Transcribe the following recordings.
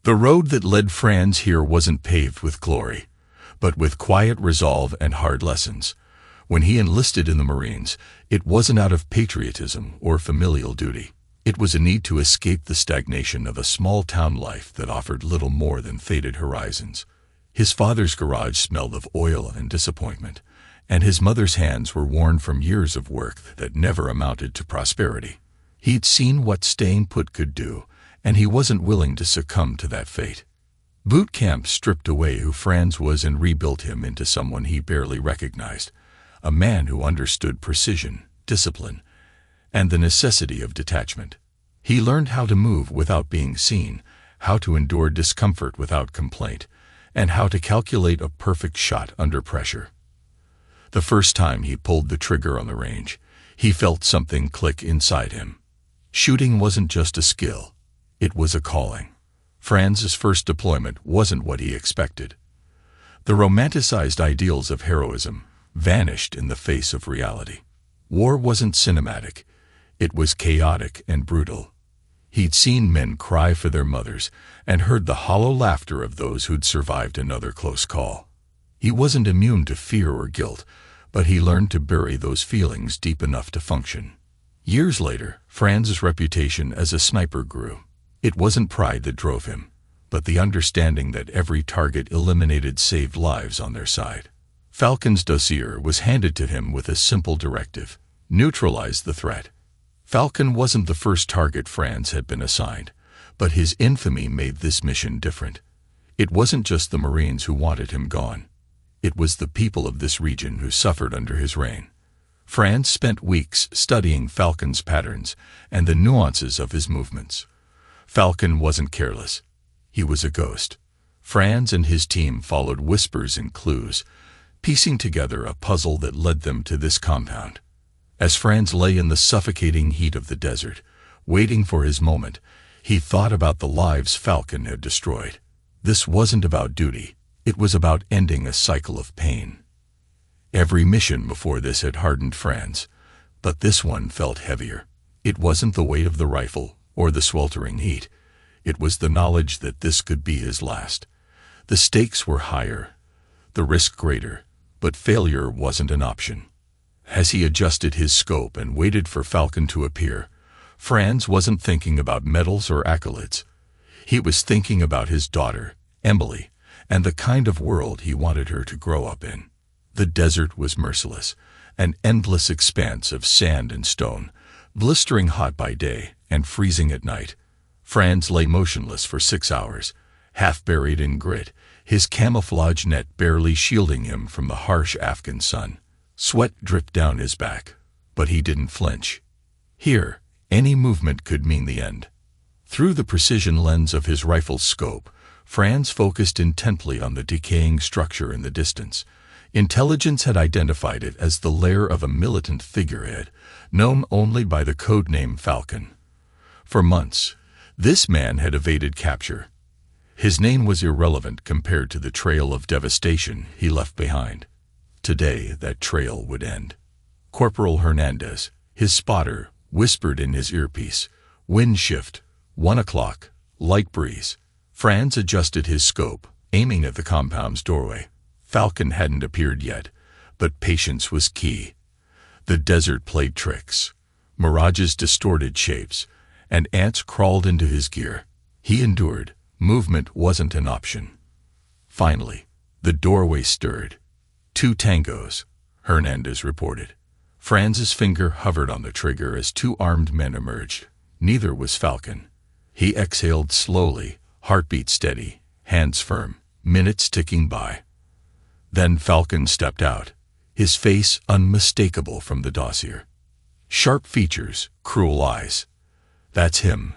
The road that led Franz here wasn't paved with glory, but with quiet resolve and hard lessons. When he enlisted in the Marines, it wasn't out of patriotism or familial duty. It was a need to escape the stagnation of a small-town life that offered little more than faded horizons. His father's garage smelled of oil and disappointment, and his mother's hands were worn from years of work that never amounted to prosperity. He'd seen what staying put could do, and he wasn't willing to succumb to that fate. Boot camp stripped away who Franz was and rebuilt him into someone he barely recognized, a man who understood precision, discipline, and the necessity of detachment. He learned how to move without being seen, how to endure discomfort without complaint, and how to calculate a perfect shot under pressure. The first time he pulled the trigger on the range, he felt something click inside him. Shooting wasn't just a skill, it was a calling. Franz's first deployment wasn't what he expected. The romanticized ideals of heroism vanished in the face of reality. War wasn't cinematic, it was chaotic and brutal. He'd seen men cry for their mothers and heard the hollow laughter of those who'd survived another close call. He wasn't immune to fear or guilt, but he learned to bury those feelings deep enough to function. Years later, Franz's reputation as a sniper grew. It wasn't pride that drove him, but the understanding that every target eliminated saved lives on their side. Falcon's dossier was handed to him with a simple directive: neutralize the threat. Falcon wasn't the first target Franz had been assigned, but his infamy made this mission different. It wasn't just the Marines who wanted him gone. It was the people of this region who suffered under his reign. Franz spent weeks studying Falcon's patterns and the nuances of his movements. Falcon wasn't careless. He was a ghost. Franz and his team followed whispers and clues, piecing together a puzzle that led them to this compound. As Franz lay in the suffocating heat of the desert, waiting for his moment, he thought about the lives Falcon had destroyed. This wasn't about duty. It was about ending a cycle of pain. Every mission before this had hardened Franz, but this one felt heavier. It wasn't the weight of the rifle or the sweltering heat. It was the knowledge that this could be his last. The stakes were higher, the risk greater, but failure wasn't an option. As he adjusted his scope and waited for Falcon to appear, Franz wasn't thinking about medals or accolades. He was thinking about his daughter, Emily, and the kind of world he wanted her to grow up in. The desert was merciless, an endless expanse of sand and stone, blistering hot by day and freezing at night. Franz lay motionless for 6 hours, half buried in grit, his camouflage net barely shielding him from the harsh Afghan sun. Sweat dripped down his back, but he didn't flinch. Here, any movement could mean the end. Through the precision lens of his rifle's scope, Franz focused intently on the decaying structure in the distance. Intelligence had identified it as the lair of a militant figurehead, known only by the codename Falcon. For months, this man had evaded capture. His name was irrelevant compared to the trail of devastation he left behind. Today, that trail would end. Corporal Hernandez, his spotter, whispered in his earpiece, "Wind shift, 1 o'clock, light breeze." Franz adjusted his scope, aiming at the compound's doorway. Falcon hadn't appeared yet, but patience was key. The desert played tricks. Mirages distorted shapes, and ants crawled into his gear. He endured. Movement wasn't an option. Finally, the doorway stirred. 2 tangos, Hernandez reported. Franz's finger hovered on the trigger as 2 armed men emerged. Neither was Falcon. He exhaled slowly, heartbeat steady, hands firm, minutes ticking by. Then Falcon stepped out, his face unmistakable from the dossier. Sharp features, cruel eyes. "That's him,"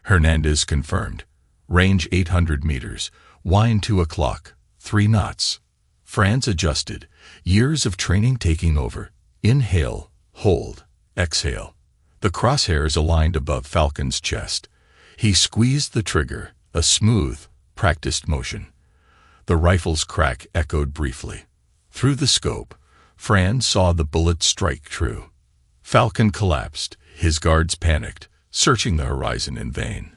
Hernandez confirmed. "Range 800 meters, wind 2 o'clock, 3 knots. Franz adjusted, years of training taking over. Inhale, hold, exhale. The crosshairs aligned above Falcon's chest. He squeezed the trigger, a smooth, practiced motion. The rifle's crack echoed briefly. Through the scope, Franz saw the bullet strike true. Falcon collapsed, his guards panicked, searching the horizon in vain.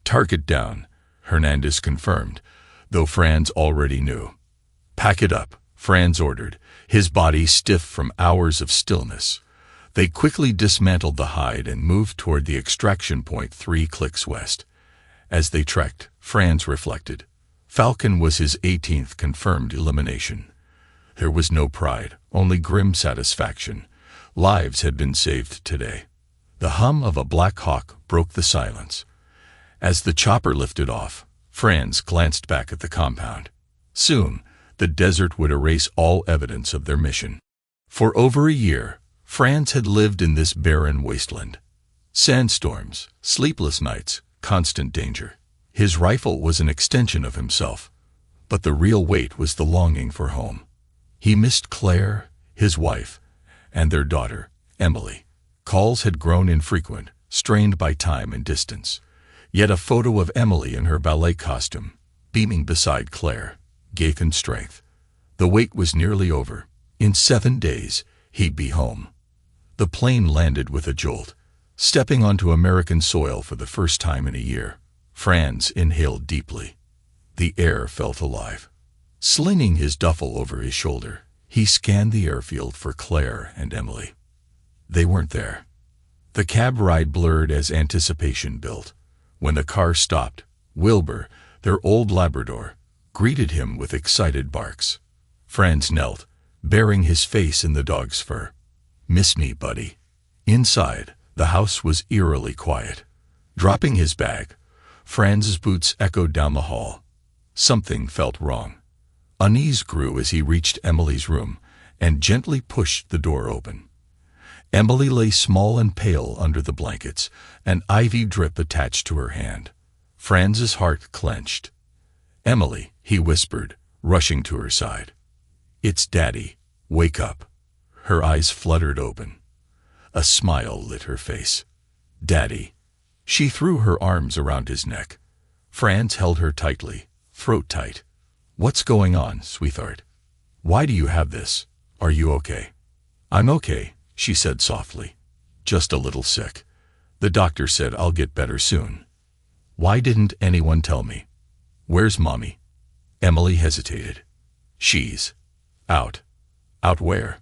"Target down," Hernandez confirmed, though Franz already knew. "Pack it up," Franz ordered, his body stiff from hours of stillness. They quickly dismantled the hide and moved toward the extraction point 3 clicks west. As they trekked, Franz reflected. Falcon was his 18th confirmed elimination. There was no pride, only grim satisfaction. Lives had been saved today. The hum of a Black Hawk broke the silence. As the chopper lifted off, Franz glanced back at the compound. Soon, the desert would erase all evidence of their mission. For over a year, Franz had lived in this barren wasteland. Sandstorms, sleepless nights, constant danger. His rifle was an extension of himself, but the real weight was the longing for home. He missed Claire, his wife, and their daughter, Emily. Calls had grown infrequent, strained by time and distance. Yet a photo of Emily in her ballet costume, beaming beside Claire, gave him strength. The wait was nearly over. In 7 days, he'd be home. The plane landed with a jolt. Stepping onto American soil for the first time in a year, Franz inhaled deeply. The air felt alive. Slinging his duffel over his shoulder, he scanned the airfield for Claire and Emily. They weren't there. The cab ride blurred as anticipation built. When the car stopped, Wilbur, their old Labrador, greeted him with excited barks. Franz knelt, burying his face in the dog's fur. "Miss me, buddy." Inside, the house was eerily quiet. Dropping his bag, Franz's boots echoed down the hall. Something felt wrong. Unease grew as he reached Emily's room and gently pushed the door open. Emily lay small and pale under the blankets, an IV drip attached to her hand. Franz's heart clenched. "Emily," he whispered, rushing to her side. "It's Daddy. Wake up." Her eyes fluttered open. A smile lit her face. "Daddy." She threw her arms around his neck. Franz held her tightly, throat tight. "What's going on, sweetheart? Why do you have this? Are you okay?" "I'm okay," she said softly. "Just a little sick. The doctor said I'll get better soon." "Why didn't anyone tell me? Where's Mommy?" Emily hesitated. "She's out." "Out where?"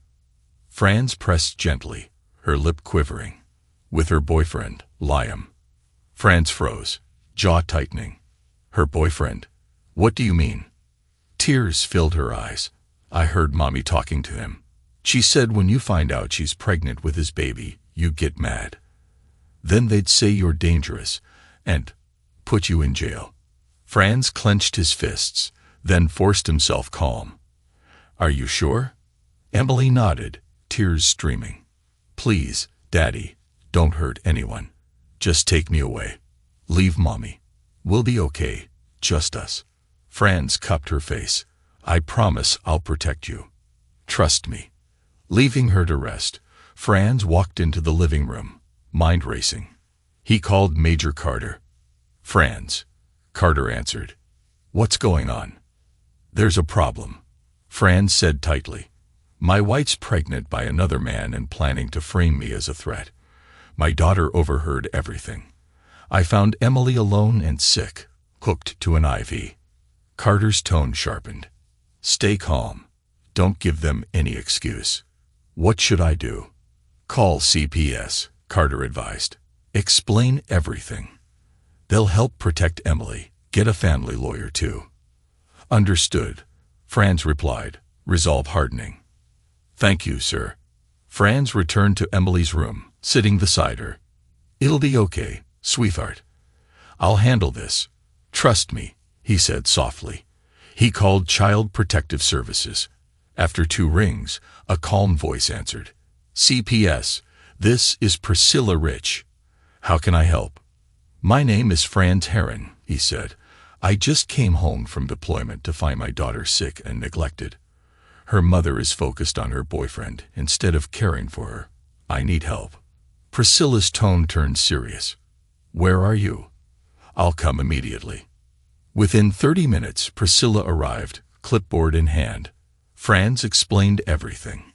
Franz pressed gently, her lip quivering. "With her boyfriend, Liam." Franz froze, jaw tightening. "Her boyfriend? What do you mean?" Tears filled her eyes. "I heard Mommy talking to him. She said when you find out she's pregnant with his baby, you get mad. Then they'd say you're dangerous and put you in jail." Franz clenched his fists, then forced himself calm. "Are you sure?" Emily nodded, tears streaming. "Please, Daddy, don't hurt anyone. Just take me away. Leave Mommy. We'll be okay, just us." Franz cupped her face. "I promise I'll protect you. Trust me." Leaving her to rest, Franz walked into the living room, mind racing. He called Major Carter. "Franz." Carter answered. "What's going on?" "There's a problem," Franz said tightly. "My wife's pregnant by another man and planning to frame me as a threat. My daughter overheard everything. I found Emily alone and sick, hooked to an IV." Carter's tone sharpened. "Stay calm. Don't give them any excuse." "What should I do?" "Call CPS," Carter advised. "Explain everything. They'll help protect Emily. Get a family lawyer too." "Understood," Franz replied, resolve hardening. "Thank you, sir." Franz returned to Emily's room, sitting beside her. "It'll be okay, sweetheart. I'll handle this. Trust me," he said softly. He called Child Protective Services. After 2 rings, a calm voice answered. "CPS, this is Priscilla Rich. How can I help?" "My name is Franz Herren," he said. "I just came home from deployment to find my daughter sick and neglected. Her mother is focused on her boyfriend instead of caring for her. I need help." Priscilla's tone turned serious. "Where are you?" "I'll come immediately." Within 30 minutes, Priscilla arrived, clipboard in hand. Franz explained everything.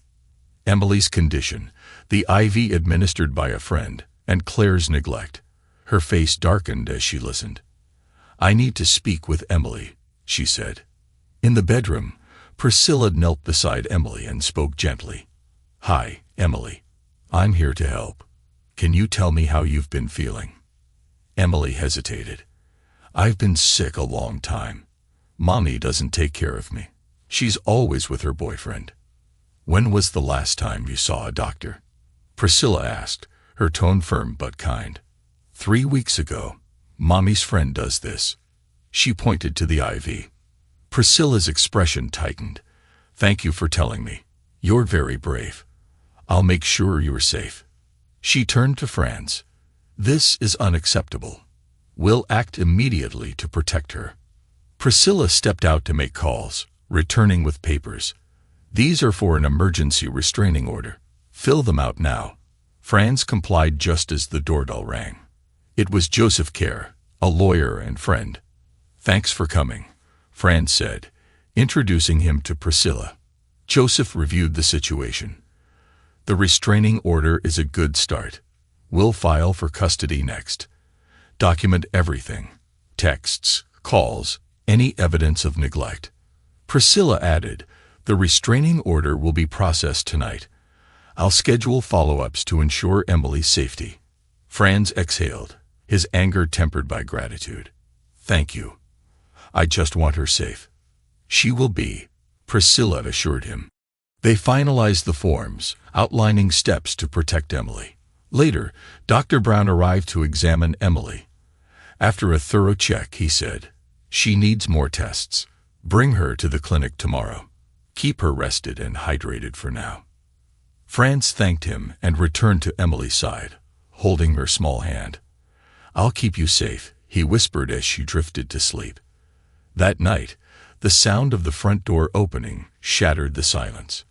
Emily's condition, the IV administered by a friend, and Claire's neglect. Her face darkened as she listened. "I need to speak with Emily," she said. In the bedroom, Priscilla knelt beside Emily and spoke gently. "Hi, Emily. I'm here to help. Can you tell me how you've been feeling?" Emily hesitated. "I've been sick a long time. Mommy doesn't take care of me. She's always with her boyfriend." "When was the last time you saw a doctor?" Priscilla asked, her tone firm but kind. 3 weeks ago. Mommy's friend does this." She pointed to the IV. Priscilla's expression tightened. "Thank you for telling me. You're very brave. I'll make sure you're safe." She turned to Franz. "This is unacceptable. We'll act immediately to protect her." Priscilla stepped out to make calls, returning with papers. "These are for an emergency restraining order. Fill them out now." Franz complied just as the doorbell rang. It was Joseph Kerr, a lawyer and friend. "Thanks for coming," Franz said, introducing him to Priscilla. Joseph reviewed the situation. "The restraining order is a good start. We'll file for custody next. Document everything: texts, calls, any evidence of neglect." Priscilla added, "The restraining order will be processed tonight. I'll schedule follow-ups to ensure Emily's safety." Franz exhaled, his anger tempered by gratitude. "Thank you. I just want her safe." "She will be," Priscilla assured him. They finalized the forms, outlining steps to protect Emily. Later, Dr. Brown arrived to examine Emily. After a thorough check, he said, "She needs more tests. Bring her to the clinic tomorrow. Keep her rested and hydrated for now." Franz thanked him and returned to Emily's side, holding her small hand. "I'll keep you safe," he whispered as she drifted to sleep. That night, the sound of the front door opening shattered the silence.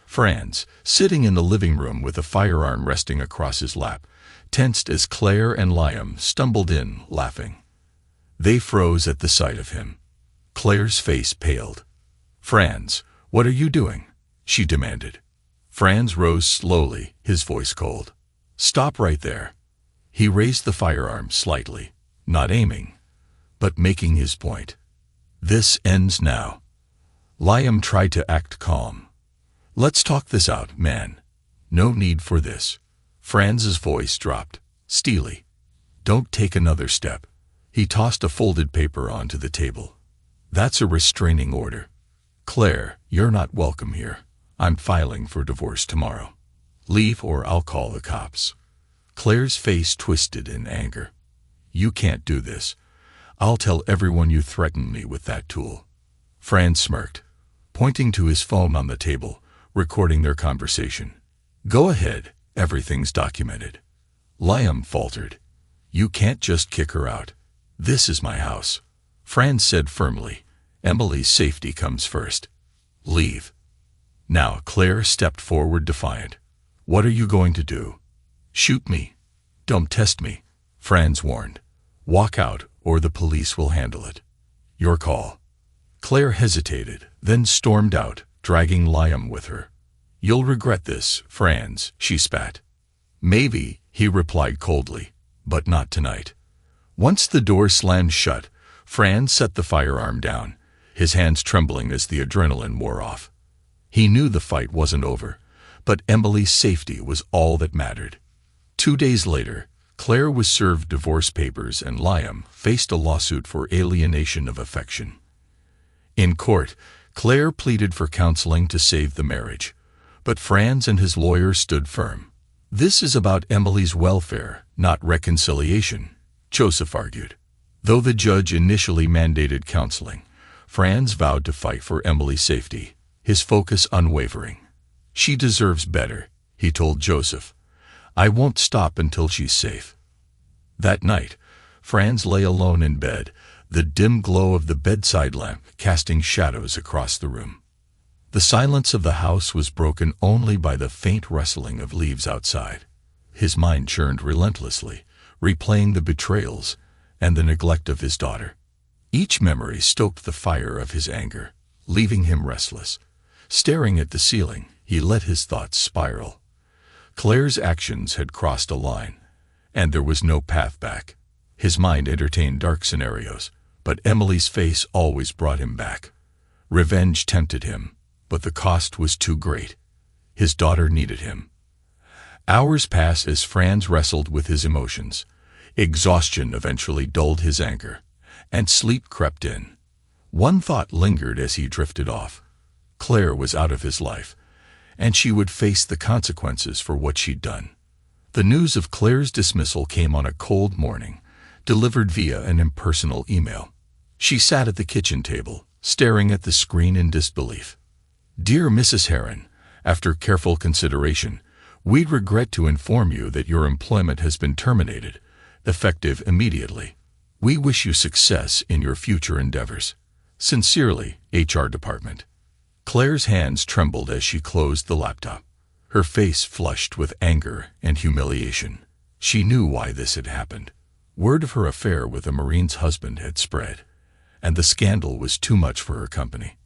Franz, sitting in the living room with a firearm resting across his lap, tensed as Claire and Liam stumbled in, laughing. They froze at the sight of him. Claire's face paled. "Franz, what are you doing?" she demanded. Franz rose slowly, his voice cold. "Stop right there." He raised the firearm slightly, not aiming, but making his point. "This ends now." Liam tried to act calm. "Let's talk this out, man. No need for this." Franz's voice dropped, steely. "Don't take another step." He tossed a folded paper onto the table. "That's a restraining order. Claire, you're not welcome here. I'm filing for divorce tomorrow. Leave or I'll call the cops." Claire's face twisted in anger. "You can't do this. I'll tell everyone you threatened me with that tool." Franz smirked, pointing to his phone on the table, recording their conversation. "Go ahead, everything's documented." Liam faltered. "You can't just kick her out. This is my house." Franz said firmly, "Emily's safety comes first. Leave." Now Claire stepped forward defiant. "What are you going to do?" "Shoot me. Don't test me," Franz warned. "Walk out or the police will handle it. Your call." Claire hesitated, then stormed out, dragging Liam with her. "You'll regret this, Franz," she spat. "Maybe," he replied coldly, "but not tonight." Once the door slammed shut, Franz set the firearm down, his hands trembling as the adrenaline wore off. He knew the fight wasn't over, but Emily's safety was all that mattered. 2 days later, Claire was served divorce papers and Liam faced a lawsuit for alienation of affection. In court, Claire pleaded for counseling to save the marriage, but Franz and his lawyer stood firm. "This is about Emily's welfare, not reconciliation," Joseph argued. Though the judge initially mandated counseling, Franz vowed to fight for Emily's safety, his focus unwavering. "She deserves better," he told Joseph. "I won't stop until she's safe." That night, Franz lay alone in bed, the dim glow of the bedside lamp casting shadows across the room. The silence of the house was broken only by the faint rustling of leaves outside. His mind churned relentlessly, replaying the betrayals and the neglect of his daughter. Each memory stoked the fire of his anger, leaving him restless. Staring at the ceiling, he let his thoughts spiral. Claire's actions had crossed a line, and there was no path back. His mind entertained dark scenarios. But Emily's face always brought him back. Revenge tempted him, but the cost was too great. His daughter needed him. Hours passed as Franz wrestled with his emotions. Exhaustion eventually dulled his anger, and sleep crept in. One thought lingered as he drifted off. Claire was out of his life, and she would face the consequences for what she'd done. The news of Claire's dismissal came on a cold morning, delivered via an impersonal email. She sat at the kitchen table, staring at the screen in disbelief. "Dear Mrs. Heron, after careful consideration, we'd regret to inform you that your employment has been terminated, effective immediately. We wish you success in your future endeavors. Sincerely, HR Department." Claire's hands trembled as she closed the laptop. Her face flushed with anger and humiliation. She knew why this had happened. Word of her affair with a Marine's husband had spread, and the scandal was too much for her company.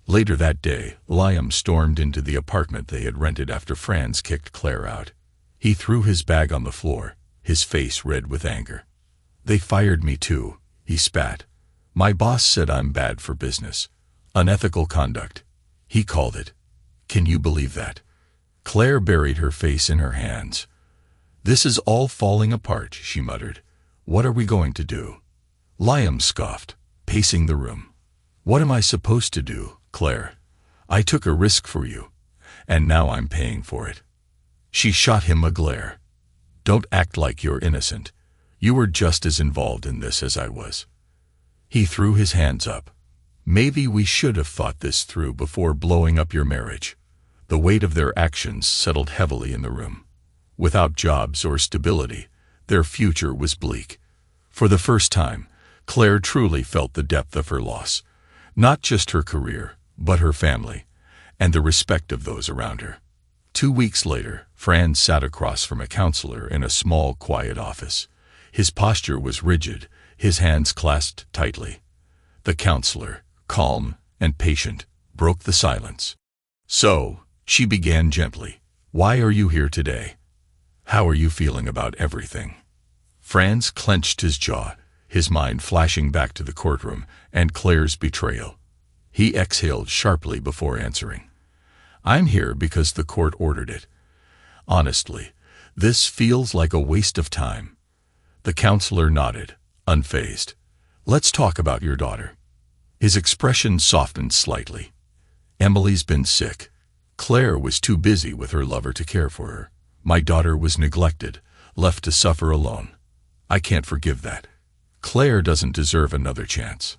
Later that day, Liam stormed into the apartment they had rented after Franz kicked Claire out. He threw his bag on the floor, his face red with anger. "They fired me too," he spat. "My boss said I'm bad for business. Unethical conduct. He called it. Can you believe that?" Claire buried her face in her hands. "This is all falling apart," she muttered. "What are we going to do?" Liam scoffed, pacing the room. "What am I supposed to do, Claire? I took a risk for you, and now I'm paying for it." She shot him a glare. "Don't act like you're innocent. You were just as involved in this as I was." He threw his hands up. "Maybe we should have thought this through before blowing up your marriage." The weight of their actions settled heavily in the room. Without jobs or stability, their future was bleak. For the first time, Claire truly felt the depth of her loss. Not just her career, but her family, and the respect of those around her. 2 weeks later, Franz sat across from a counselor in a small, quiet office. His posture was rigid, his hands clasped tightly. The counselor, calm and patient, broke the silence. "So," she began gently, "why are you here today? How are you feeling about everything?" Franz clenched his jaw, his mind flashing back to the courtroom and Claire's betrayal. He exhaled sharply before answering. "I'm here because the court ordered it. Honestly, this feels like a waste of time." The counselor nodded, unfazed. "Let's talk about your daughter." His expression softened slightly. "Emily's been sick. Claire was too busy with her lover to care for her. My daughter was neglected, left to suffer alone. I can't forgive that. Claire doesn't deserve another chance."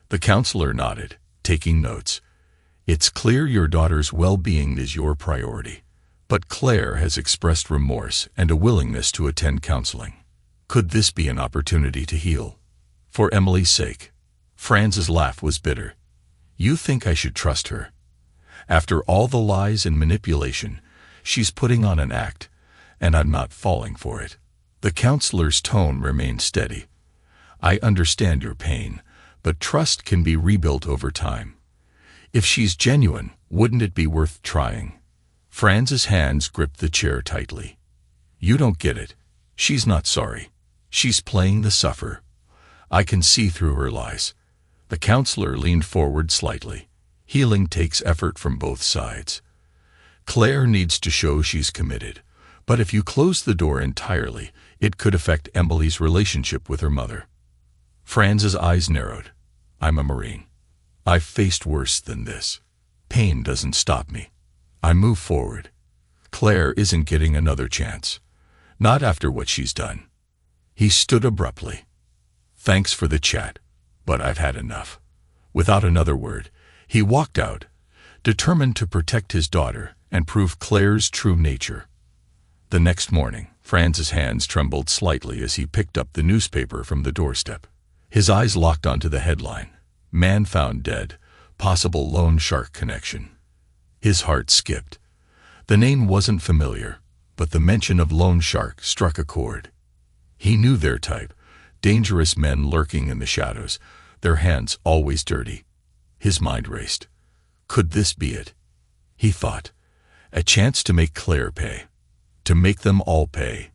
The counselor nodded, taking notes. "It's clear your daughter's well-being is your priority, but Claire has expressed remorse and a willingness to attend counseling. Could this be an opportunity to heal? For Emily's sake?" Franz's laugh was bitter. "You think I should trust her? After all the lies and manipulation, she's putting on an act, and I'm not falling for it." The counselor's tone remained steady. "I understand your pain, but trust can be rebuilt over time. If she's genuine, wouldn't it be worth trying?" Franz's hands gripped the chair tightly. "You don't get it. She's not sorry. She's playing the sufferer. I can see through her lies." The counselor leaned forward slightly. "Healing takes effort from both sides. Claire needs to show she's committed, but if you close the door entirely, it could affect Emily's relationship with her mother." Franz's eyes narrowed. "I'm a Marine. I've faced worse than this. Pain doesn't stop me. I move forward. Claire isn't getting another chance. Not after what she's done." He stood abruptly. "Thanks for the chat, but I've had enough." Without another word, he walked out, determined to protect his daughter and prove Claire's true nature. The next morning, Franz's hands trembled slightly as he picked up the newspaper from the doorstep. His eyes locked onto the headline, "Man Found Dead, Possible Loan Shark Connection." His heart skipped. The name wasn't familiar, but the mention of loan shark struck a chord. He knew their type, dangerous men lurking in the shadows, their hands always dirty. His mind raced. Could this be it? He thought. A chance to make Claire pay. To make them all pay.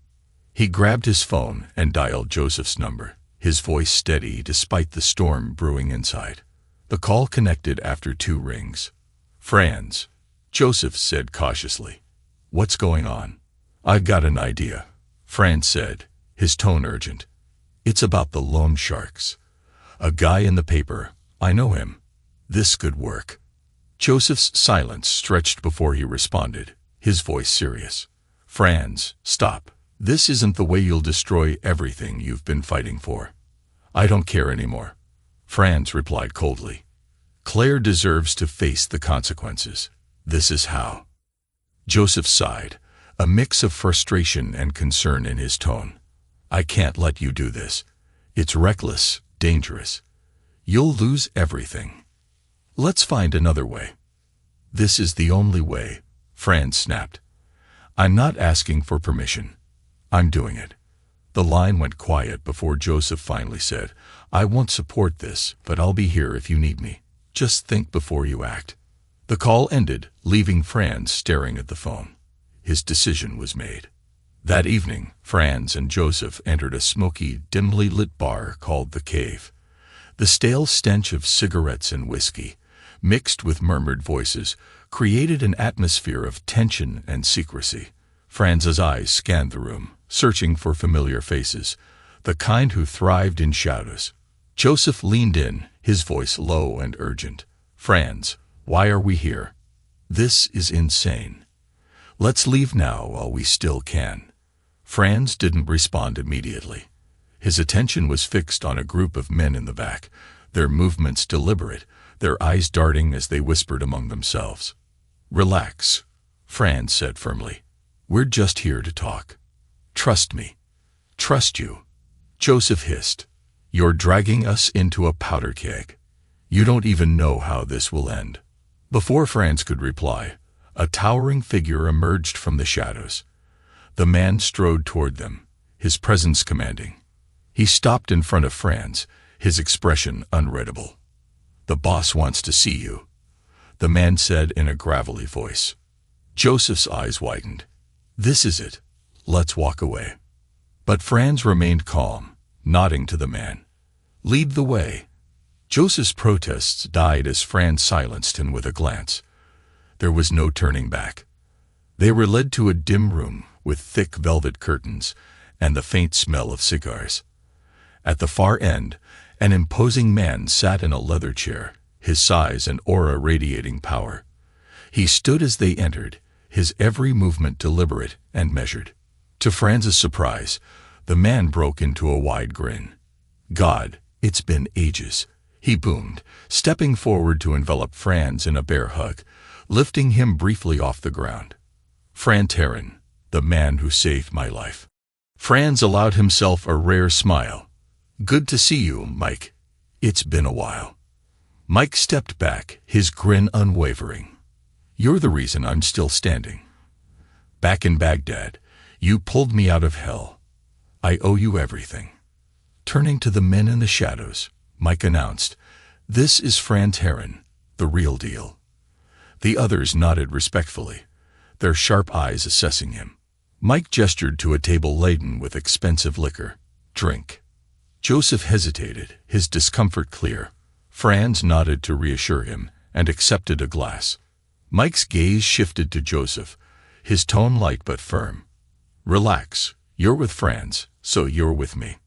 He grabbed his phone and dialed Joseph's number. his voice steady despite the storm brewing inside. The call connected after 2 rings. "Franz," Joseph said cautiously. "What's going on?" "I've got an idea," Franz said, his tone urgent. "It's about the loan sharks. A guy in the paper. I know him. This could work." Joseph's silence stretched before he responded, his voice serious. "Franz, stop. This isn't the way you'll destroy everything you've been fighting for." "I don't care anymore," Franz replied coldly. "Claire deserves to face the consequences. This is how." Joseph sighed, a mix of frustration and concern in his tone. "I can't let you do this. It's reckless, dangerous. You'll lose everything. Let's find another way." "This is the only way," Franz snapped. "I'm not asking for permission. I'm doing it." The line went quiet before Joseph finally said, "I won't support this, but I'll be here if you need me. Just think before you act." The call ended, leaving Franz staring at the phone. His decision was made. That evening, Franz and Joseph entered a smoky, dimly lit bar called The Cave. The stale stench of cigarettes and whiskey, mixed with murmured voices, created an atmosphere of tension and secrecy. Franz's eyes scanned the room, searching for familiar faces, the kind who thrived in shadows. Joseph leaned in, his voice low and urgent. "Franz, why are we here? This is insane. Let's leave now while we still can." Franz didn't respond immediately. His attention was fixed on a group of men in the back, their movements deliberate, their eyes darting as they whispered among themselves. "Relax," Franz said firmly. "We're just here to talk. Trust me." "Trust you?" Joseph hissed. "You're dragging us into a powder keg. You don't even know how this will end." Before Franz could reply, a towering figure emerged from the shadows. The man strode toward them, his presence commanding. He stopped in front of Franz, his expression unreadable. "The boss wants to see you," the man said in a gravelly voice. Joseph's eyes widened. "This is it. Let's walk away." But Franz remained calm, nodding to the man. "Lead the way." Joseph's protests died as Franz silenced him with a glance. There was no turning back. They were led to a dim room with thick velvet curtains and the faint smell of cigars. At the far end, an imposing man sat in a leather chair, his size and aura radiating power. He stood as they entered, his every movement deliberate and measured. To Franz's surprise, the man broke into a wide grin. "God, it's been ages," he boomed, stepping forward to envelop Franz in a bear hug, lifting him briefly off the ground. "Franz Heron, the man who saved my life." Franz allowed himself a rare smile. "Good to see you, Mike. It's been a while." Mike stepped back, his grin unwavering. "You're the reason I'm still standing. Back in Baghdad, you pulled me out of hell. I owe you everything." Turning to the men in the shadows, Mike announced, "This is Franz Heron, the real deal." The others nodded respectfully, their sharp eyes assessing him. Mike gestured to a table laden with expensive liquor. "Drink." Joseph hesitated, his discomfort clear. Franz nodded to reassure him and accepted a glass. Mike's gaze shifted to Joseph, his tone light but firm. "Relax, you're with Franz, so you're with me."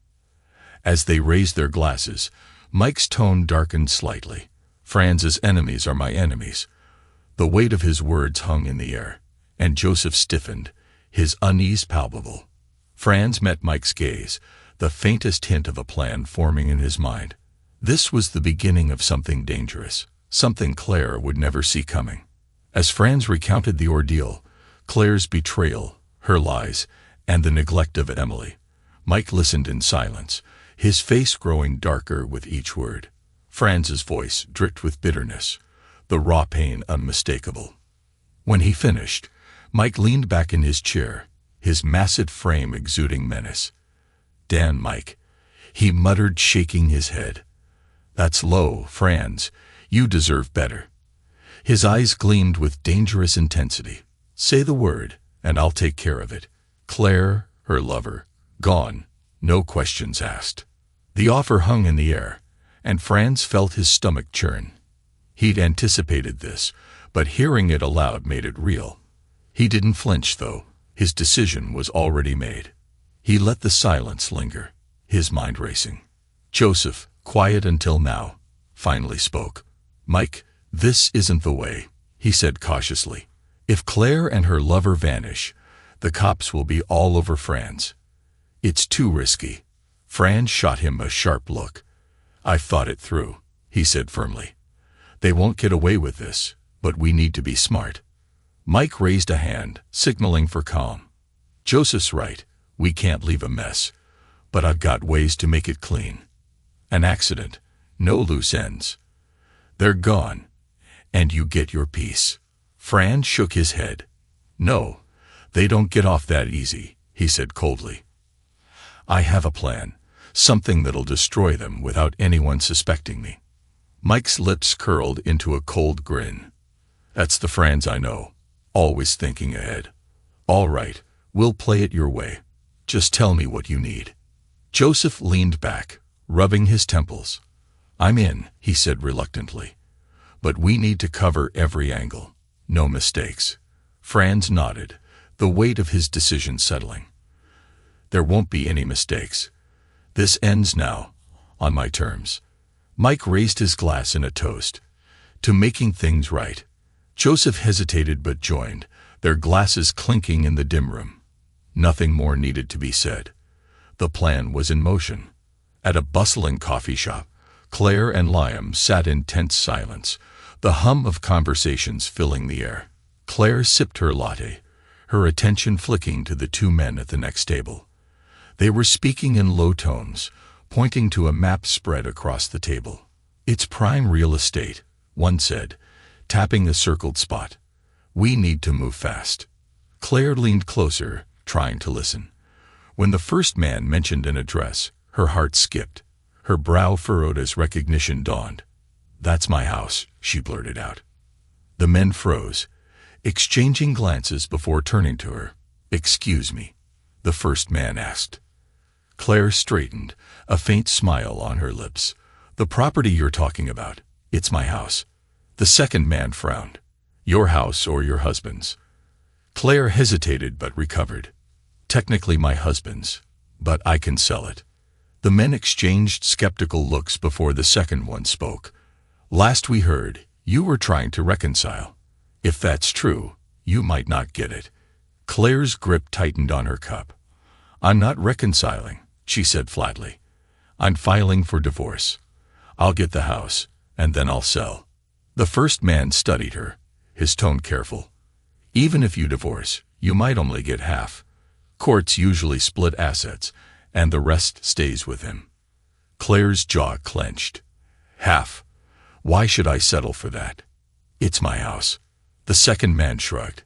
As they raised their glasses, Mike's tone darkened slightly. "Franz's enemies are my enemies." The weight of his words hung in the air, and Joseph stiffened, his unease palpable. Franz met Mike's gaze, the faintest hint of a plan forming in his mind. This was the beginning of something dangerous, something Claire would never see coming. As Franz recounted the ordeal, Claire's betrayal, her lies, and the neglect of Emily, Mike listened in silence, his face growing darker with each word. Franz's voice dripped with bitterness, the raw pain unmistakable. When he finished, Mike leaned back in his chair, his massive frame exuding menace. "Dan, Mike," he muttered, shaking his head. "That's low, Franz. You deserve better." His eyes gleamed with dangerous intensity. "Say the word, and I'll take care of it. Claire, her lover, gone, no questions asked." The offer hung in the air, and Franz felt his stomach churn. He'd anticipated this, but hearing it aloud made it real. He didn't flinch, though. His decision was already made. He let the silence linger, his mind racing. Joseph, quiet until now, finally spoke. "Mike, this isn't the way," he said cautiously. "If Claire and her lover vanish, the cops will be all over Franz. It's too risky." Franz shot him a sharp look. "I've thought it through," he said firmly. "They won't get away with this, but we need to be smart." Mike raised a hand, signaling for calm. "Joseph's right. We can't leave a mess. But I've got ways to make it clean. An accident. No loose ends. They're gone. And you get your piece." Franz shook his head. "No, they don't get off that easy," he said coldly. "I have a plan. Something that'll destroy them without anyone suspecting me." Mike's lips curled into a cold grin. "That's the Franz I know. Always thinking ahead. All right, we'll play it your way. Just tell me what you need." Joseph leaned back, rubbing his temples. "I'm in," he said reluctantly. "But we need to cover every angle. No mistakes." Franz nodded, the weight of his decision settling. "There won't be any mistakes. This ends now, on my terms." Mike raised his glass in a toast. "To making things right." Joseph hesitated but joined, their glasses clinking in the dim room. Nothing more needed to be said. The plan was in motion. At a bustling coffee shop, Claire and Liam sat in tense silence, the hum of conversations filling the air. Claire sipped her latte, her attention flicking to the two men at the next table. They were speaking in low tones, pointing to a map spread across the table. "It's prime real estate," one said, tapping a circled spot. "We need to move fast." Claire leaned closer, trying to listen. When the first man mentioned an address, her heart skipped. Her brow furrowed as recognition dawned. "That's my house," she blurted out. The men froze, exchanging glances before turning to her. "Excuse me," the first man asked. Claire straightened, a faint smile on her lips. "The property you're talking about, it's my house." The second man frowned. "Your house or your husband's?" Claire hesitated but recovered. "Technically my husband's, but I can sell it." The men exchanged skeptical looks before the second one spoke. "Last we heard, you were trying to reconcile. If that's true, you might not get it." Claire's grip tightened on her cup. "I'm not reconciling," she said flatly. "I'm filing for divorce. I'll get the house, and then I'll sell." The first man studied her, his tone careful. "Even if you divorce, you might only get half. Courts usually split assets, and the rest stays with him." Claire's jaw clenched. "Half? Why should I settle for that? It's my house." The second man shrugged.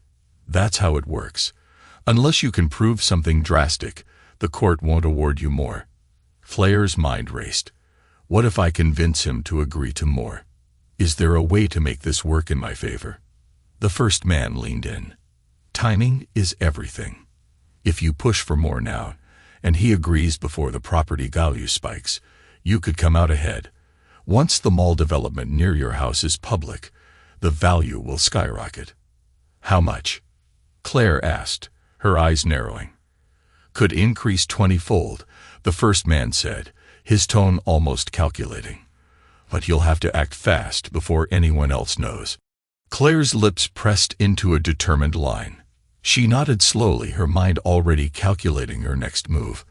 "That's how it works. Unless you can prove something drastic, the court won't award you more." Claire's mind raced. "What if I convince him to agree to more? Is there a way to make this work in my favor?" The first man leaned in. "Timing is everything. If you push for more now, and he agrees before the property value spikes, you could come out ahead. Once the mall development near your house is public, the value will skyrocket." "How much?" Claire asked, her eyes narrowing. "Could increase 20-fold, the first man said, his tone almost calculating. "But you'll have to act fast before anyone else knows." Claire's lips pressed into a determined line. She nodded slowly, her mind already calculating her next move.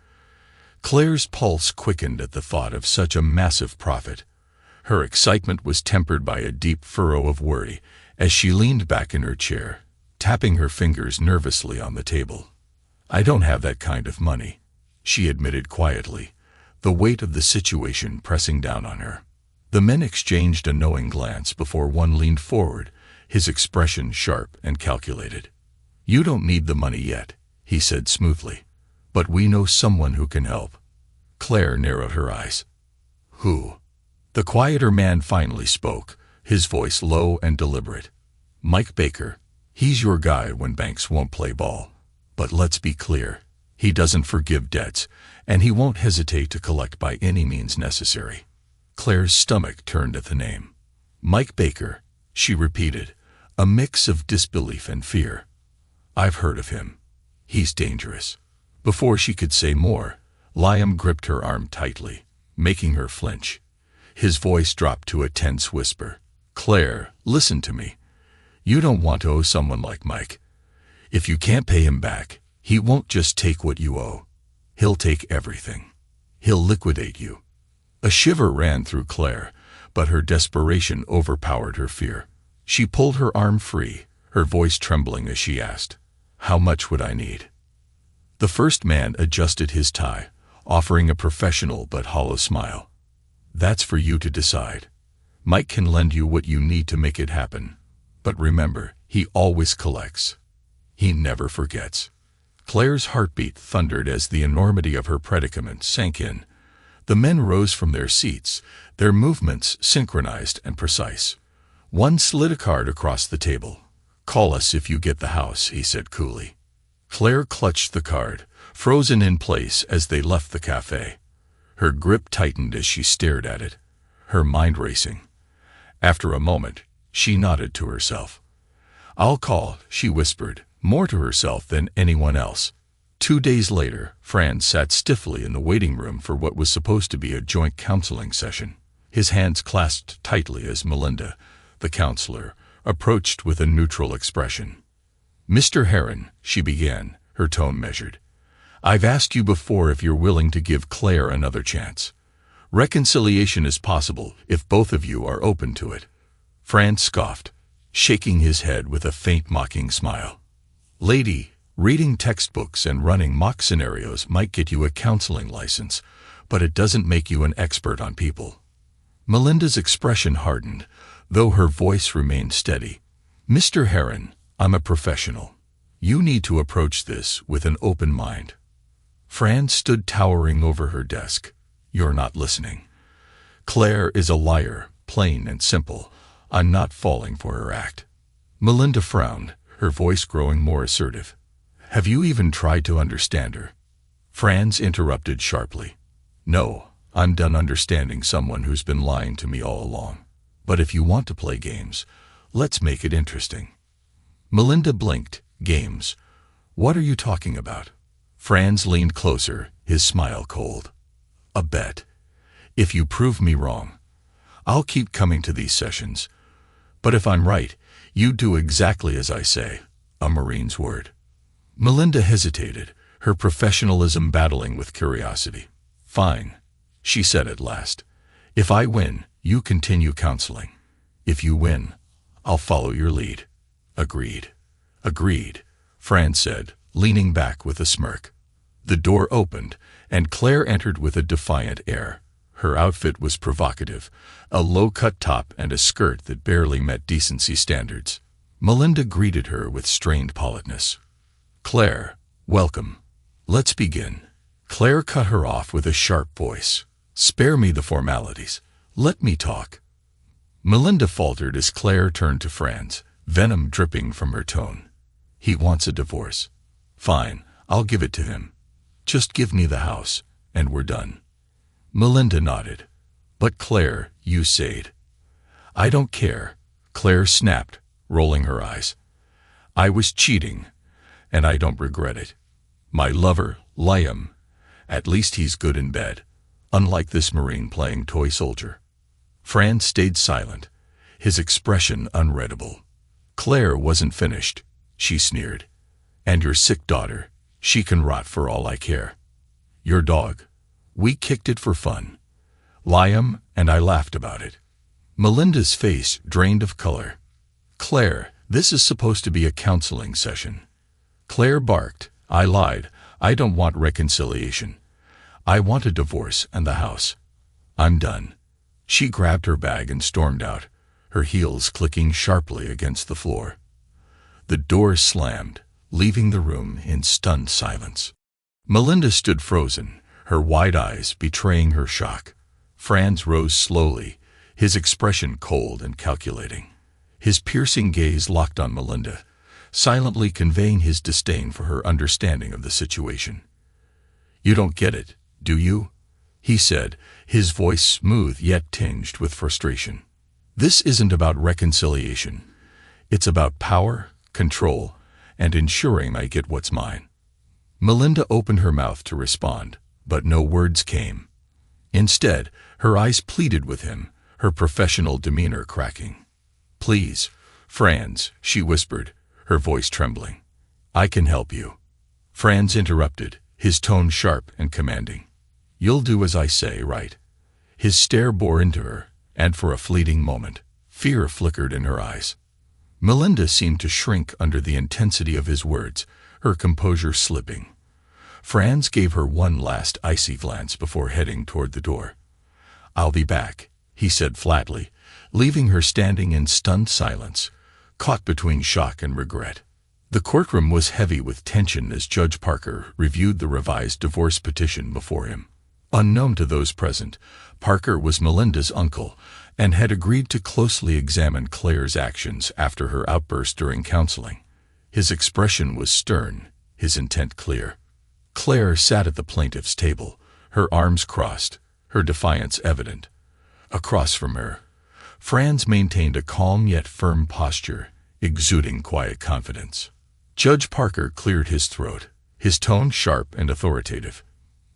Claire's pulse quickened at the thought of such a massive profit. Her excitement was tempered by a deep furrow of worry as she leaned back in her chair, tapping her fingers nervously on the table. "I don't have that kind of money," she admitted quietly, the weight of the situation pressing down on her. The men exchanged a knowing glance before one leaned forward, his expression sharp and calculated. "You don't need the money yet," he said smoothly, "but we know someone who can help." Claire narrowed her eyes. "Who?" The quieter man finally spoke, his voice low and deliberate. "Mike Baker. He's your guy when banks won't play ball. But let's be clear. He doesn't forgive debts, and he won't hesitate to collect by any means necessary. Claire's stomach turned at the name. Mike Baker, she repeated, a mix of disbelief and fear. I've heard of him. He's dangerous. Before she could say more, Liam gripped her arm tightly, making her flinch. His voice dropped to a tense whisper. Claire, listen to me. You don't want to owe someone like Mike. If you can't pay him back, he won't just take what you owe. He'll take everything. He'll liquidate you. A shiver ran through Claire, but her desperation overpowered her fear. She pulled her arm free, her voice trembling as she asked, how much would I need? The first man adjusted his tie, offering a professional but hollow smile. That's for you to decide. Mike can lend you what you need to make it happen. But remember, he always collects. He never forgets. Claire's heartbeat thundered as the enormity of her predicament sank in. The men rose from their seats, their movements synchronized and precise. One slid a card across the table. Call us if you get the house, he said coolly. Claire clutched the card, frozen in place as they left the cafe. Her grip tightened as she stared at it, her mind racing. After a moment, she nodded to herself. I'll call, she whispered, more to herself than anyone else. 2 days later, Franz sat stiffly in the waiting room for what was supposed to be a joint counseling session. His hands clasped tightly as Melinda, the counselor, approached with a neutral expression. Mr. Heron, she began, her tone measured. I've asked you before if you're willing to give Claire another chance. Reconciliation is possible if both of you are open to it. Franz scoffed, shaking his head with a faint mocking smile. Lady, reading textbooks and running mock scenarios might get you a counseling license, but it doesn't make you an expert on people. Melinda's expression hardened, though her voice remained steady. Mr. Heron, I'm a professional. You need to approach this with an open mind. Franz stood towering over her desk. You're not listening. Claire is a liar, plain and simple. I'm not falling for her act. Melinda frowned, her voice growing more assertive. Have you even tried to understand her? Franz interrupted sharply. No, I'm done understanding someone who's been lying to me all along. But if you want to play games, let's make it interesting. Melinda blinked. Games? What are you talking about? Franz leaned closer, his smile cold. A bet. If you prove me wrong, I'll keep coming to these sessions. But if I'm right, you do exactly as I say. A Marine's word. Melinda hesitated, her professionalism battling with curiosity. Fine, she said at last. If I win, you continue counseling. If you win, I'll follow your lead. Agreed. Agreed, Franz said, leaning back with a smirk. The door opened, and Claire entered with a defiant air. Her outfit was provocative, a low-cut top and a skirt that barely met decency standards. Melinda greeted her with strained politeness. Claire, welcome. Let's begin. Claire cut her off with a sharp voice. Spare me the formalities. Let me talk. Melinda faltered as Claire turned to Franz, venom dripping from her tone. He wants a divorce. Fine, I'll give it to him. Just give me the house, and we're done. Melinda nodded. But Claire, you said. I don't care, Claire snapped, rolling her eyes. I was cheating, and I don't regret it. My lover, Liam, at least he's good in bed, unlike this Marine playing toy soldier. Franz stayed silent, his expression unreadable. Claire wasn't finished, she sneered. And your sick daughter, she can rot for all I care. Your dog, we kicked it for fun. Liam and I laughed about it. Melinda's face drained of color. Claire, this is supposed to be a counseling session. Claire barked. I lied. I don't want reconciliation. I want a divorce and the house. I'm done. She grabbed her bag and stormed out, her heels clicking sharply against the floor. The door slammed, leaving the room in stunned silence. Melinda stood frozen, her wide eyes betraying her shock. Franz rose slowly, his expression cold and calculating. His piercing gaze locked on Melinda, silently conveying his disdain for her understanding of the situation. You don't get it, do you? He said, his voice smooth yet tinged with frustration. This isn't about reconciliation. It's about power, control, and ensuring I get what's mine. Melinda opened her mouth to respond, but no words came. Instead, her eyes pleaded with him, her professional demeanor cracking. Please, Franz, she whispered, her voice trembling. I can help you. Franz interrupted, his tone sharp and commanding. You'll do as I say, right? His stare bore into her, and for a fleeting moment, fear flickered in her eyes. Melinda seemed to shrink under the intensity of his words, her composure slipping. Franz gave her one last icy glance before heading toward the door. I'll be back, he said flatly, leaving her standing in stunned silence, caught between shock and regret. The courtroom was heavy with tension as Judge Parker reviewed the revised divorce petition before him. Unknown to those present, Parker was Melinda's uncle and had agreed to closely examine Claire's actions after her outburst during counseling. His expression was stern, his intent clear. Claire sat at the plaintiff's table, her arms crossed, her defiance evident. Across from her, Franz maintained a calm yet firm posture, exuding quiet confidence. Judge Parker cleared his throat, his tone sharp and authoritative.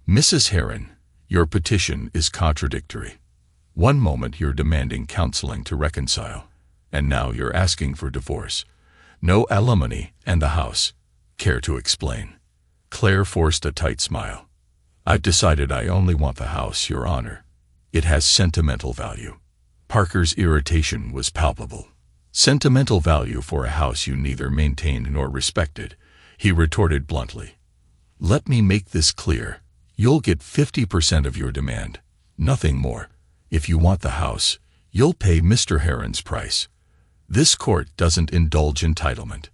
Mrs. Heron, your petition is contradictory. One moment you're demanding counseling to reconcile, and now you're asking for divorce. No alimony and the house. Care to explain? Claire forced a tight smile. I've decided I only want the house, Your Honor. It has sentimental value. Parker's irritation was palpable. Sentimental value for a house you neither maintained nor respected, he retorted bluntly. Let me make this clear. You'll get 50% of your demand, nothing more. If you want the house, you'll pay Mr. Heron's price. This court doesn't indulge entitlement.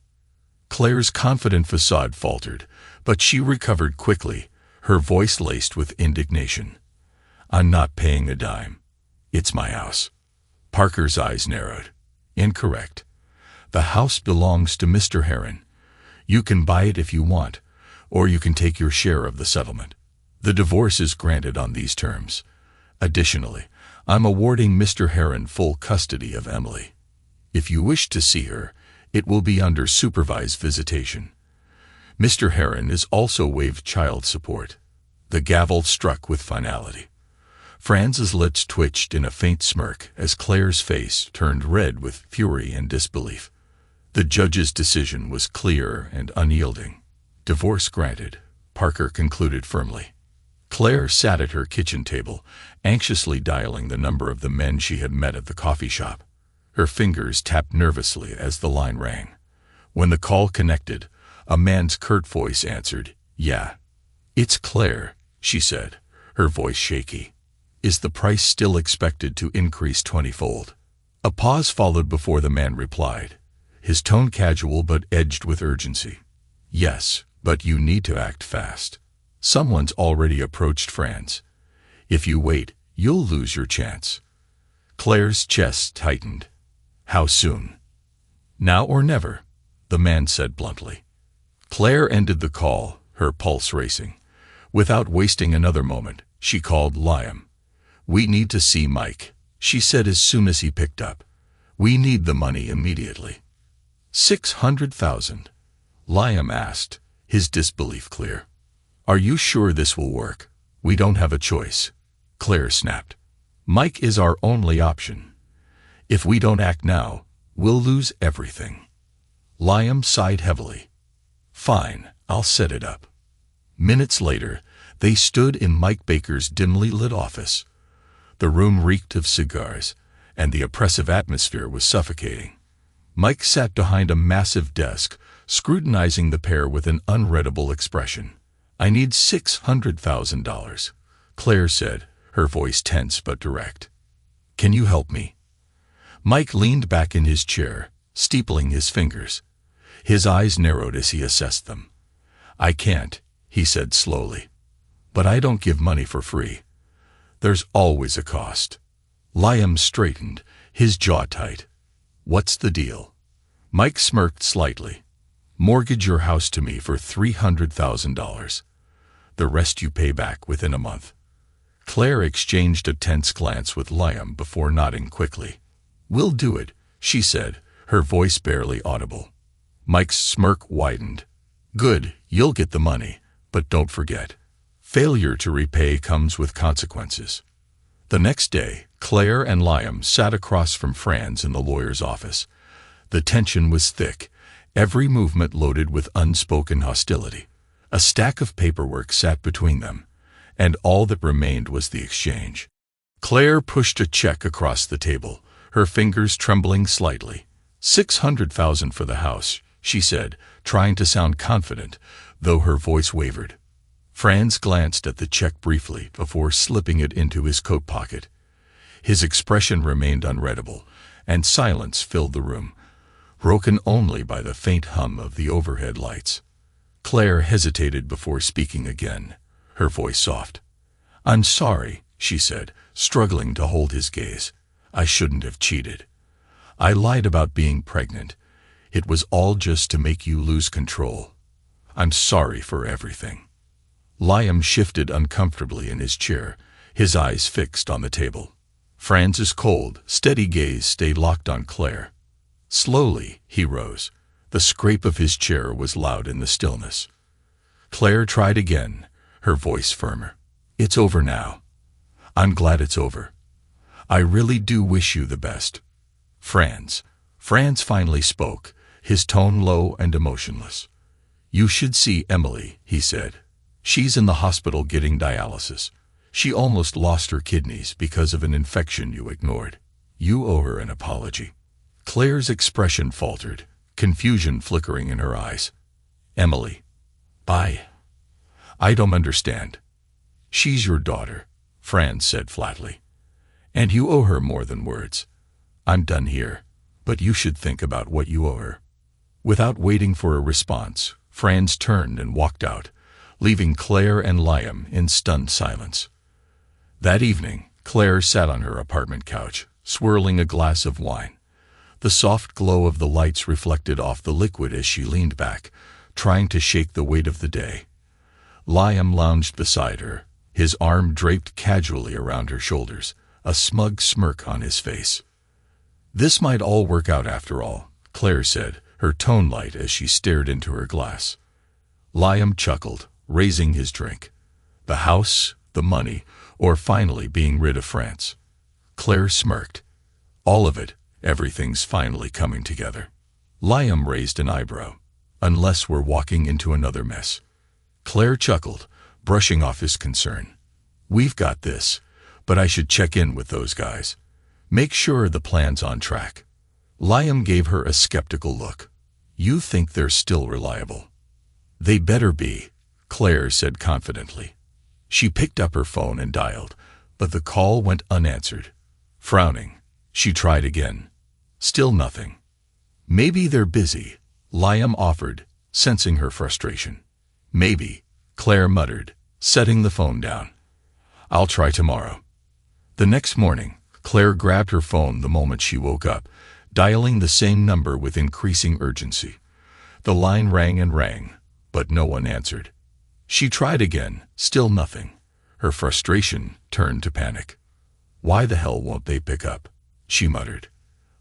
Claire's confident facade faltered, but she recovered quickly, her voice laced with indignation. I'm not paying a dime. It's my house. Parker's eyes narrowed. Incorrect. The house belongs to Mr. Heron. You can buy it if you want, or you can take your share of the settlement. The divorce is granted on these terms. Additionally, I'm awarding Mr. Heron full custody of Emily. If you wish to see her, it will be under supervised visitation. Mr. Heron is also waived child support. The gavel struck with finality. Franz's lips twitched in a faint smirk as Claire's face turned red with fury and disbelief. The judge's decision was clear and unyielding. Divorce granted, Parker concluded firmly. Claire sat at her kitchen table, anxiously dialing the number of the men she had met at the coffee shop. Her fingers tapped nervously as the line rang. When the call connected, a man's curt voice answered, Yeah. It's Claire, she said, her voice shaky. Is the price still expected to increase 20-fold? A pause followed before the man replied, his tone casual but edged with urgency. Yes, but you need to act fast. Someone's already approached Franz. If you wait, you'll lose your chance. Claire's chest tightened. How soon? Now or never, the man said bluntly. Claire ended the call, her pulse racing. Without wasting another moment, she called Liam. We need to see Mike, she said as soon as he picked up. We need the money immediately. 600,000? Liam asked, his disbelief clear. Are you sure this will work? We don't have a choice, Claire snapped. Mike is our only option. If we don't act now, we'll lose everything. Liam sighed heavily. Fine, I'll set it up. Minutes later, they stood in Mike Baker's dimly lit office. The room reeked of cigars, and the oppressive atmosphere was suffocating. Mike sat behind a massive desk, scrutinizing the pair with an unreadable expression. I need $600,000, Claire said, her voice tense but direct. Can you help me? Mike leaned back in his chair, steepling his fingers. His eyes narrowed as he assessed them. I can't, he said slowly. But I don't give money for free. There's always a cost. Liam straightened, his jaw tight. What's the deal? Mike smirked slightly. Mortgage your house to me for $300,000. The rest you pay back within a month." Claire exchanged a tense glance with Liam before nodding quickly. "We'll do it," she said, her voice barely audible. Mike's smirk widened. "Good, you'll get the money, but don't forget. Failure to repay comes with consequences." The next day, Claire and Liam sat across from Franz in the lawyer's office. The tension was thick, every movement loaded with unspoken hostility. A stack of paperwork sat between them, and all that remained was the exchange. Claire pushed a check across the table, her fingers trembling slightly. "600,000 for the house," she said, trying to sound confident, though her voice wavered. Franz glanced at the check briefly before slipping it into his coat pocket. His expression remained unreadable, and silence filled the room, broken only by the faint hum of the overhead lights. Claire hesitated before speaking again, her voice soft. "I'm sorry," she said, struggling to hold his gaze. "I shouldn't have cheated. I lied about being pregnant. It was all just to make you lose control. I'm sorry for everything." Liam shifted uncomfortably in his chair, his eyes fixed on the table. Franz's cold, steady gaze stayed locked on Claire. Slowly, he rose. The scrape of his chair was loud in the stillness. Claire tried again, her voice firmer. "It's over now. I'm glad it's over. I really do wish you the best." Franz finally spoke, his tone low and emotionless. "You should see Emily," he said. "She's in the hospital getting dialysis. She almost lost her kidneys because of an infection you ignored. You owe her an apology." Claire's expression faltered, confusion flickering in her eyes. "Emily. I don't understand." "She's your daughter," Franz said flatly. "And you owe her more than words. I'm done here, but you should think about what you owe her." Without waiting for a response, Franz turned and walked out, leaving Claire and Liam in stunned silence. That evening, Claire sat on her apartment couch, swirling a glass of wine. The soft glow of the lights reflected off the liquid as she leaned back, trying to shake the weight of the day. Liam lounged beside her, his arm draped casually around her shoulders, a smug smirk on his face. "This might all work out after all," Claire said, her tone light as she stared into her glass. Liam chuckled, raising his drink. The house, the money, or finally being rid of France. Claire smirked. "All of it, everything's finally coming together." Liam raised an eyebrow. "Unless we're walking into another mess." Claire chuckled, brushing off his concern. "We've got this, but I should check in with those guys. Make sure the plan's on track." Liam gave her a skeptical look. "You think they're still reliable?" "They better be," Claire said confidently. She picked up her phone and dialed, but the call went unanswered. Frowning, she tried again. Still nothing. "Maybe they're busy," Liam offered, sensing her frustration. "Maybe," Claire muttered, setting the phone down. "I'll try tomorrow." The next morning, Claire grabbed her phone the moment she woke up, dialing the same number with increasing urgency. The line rang and rang, but no one answered. She tried again, still nothing. Her frustration turned to panic. "Why the hell won't they pick up?" she muttered.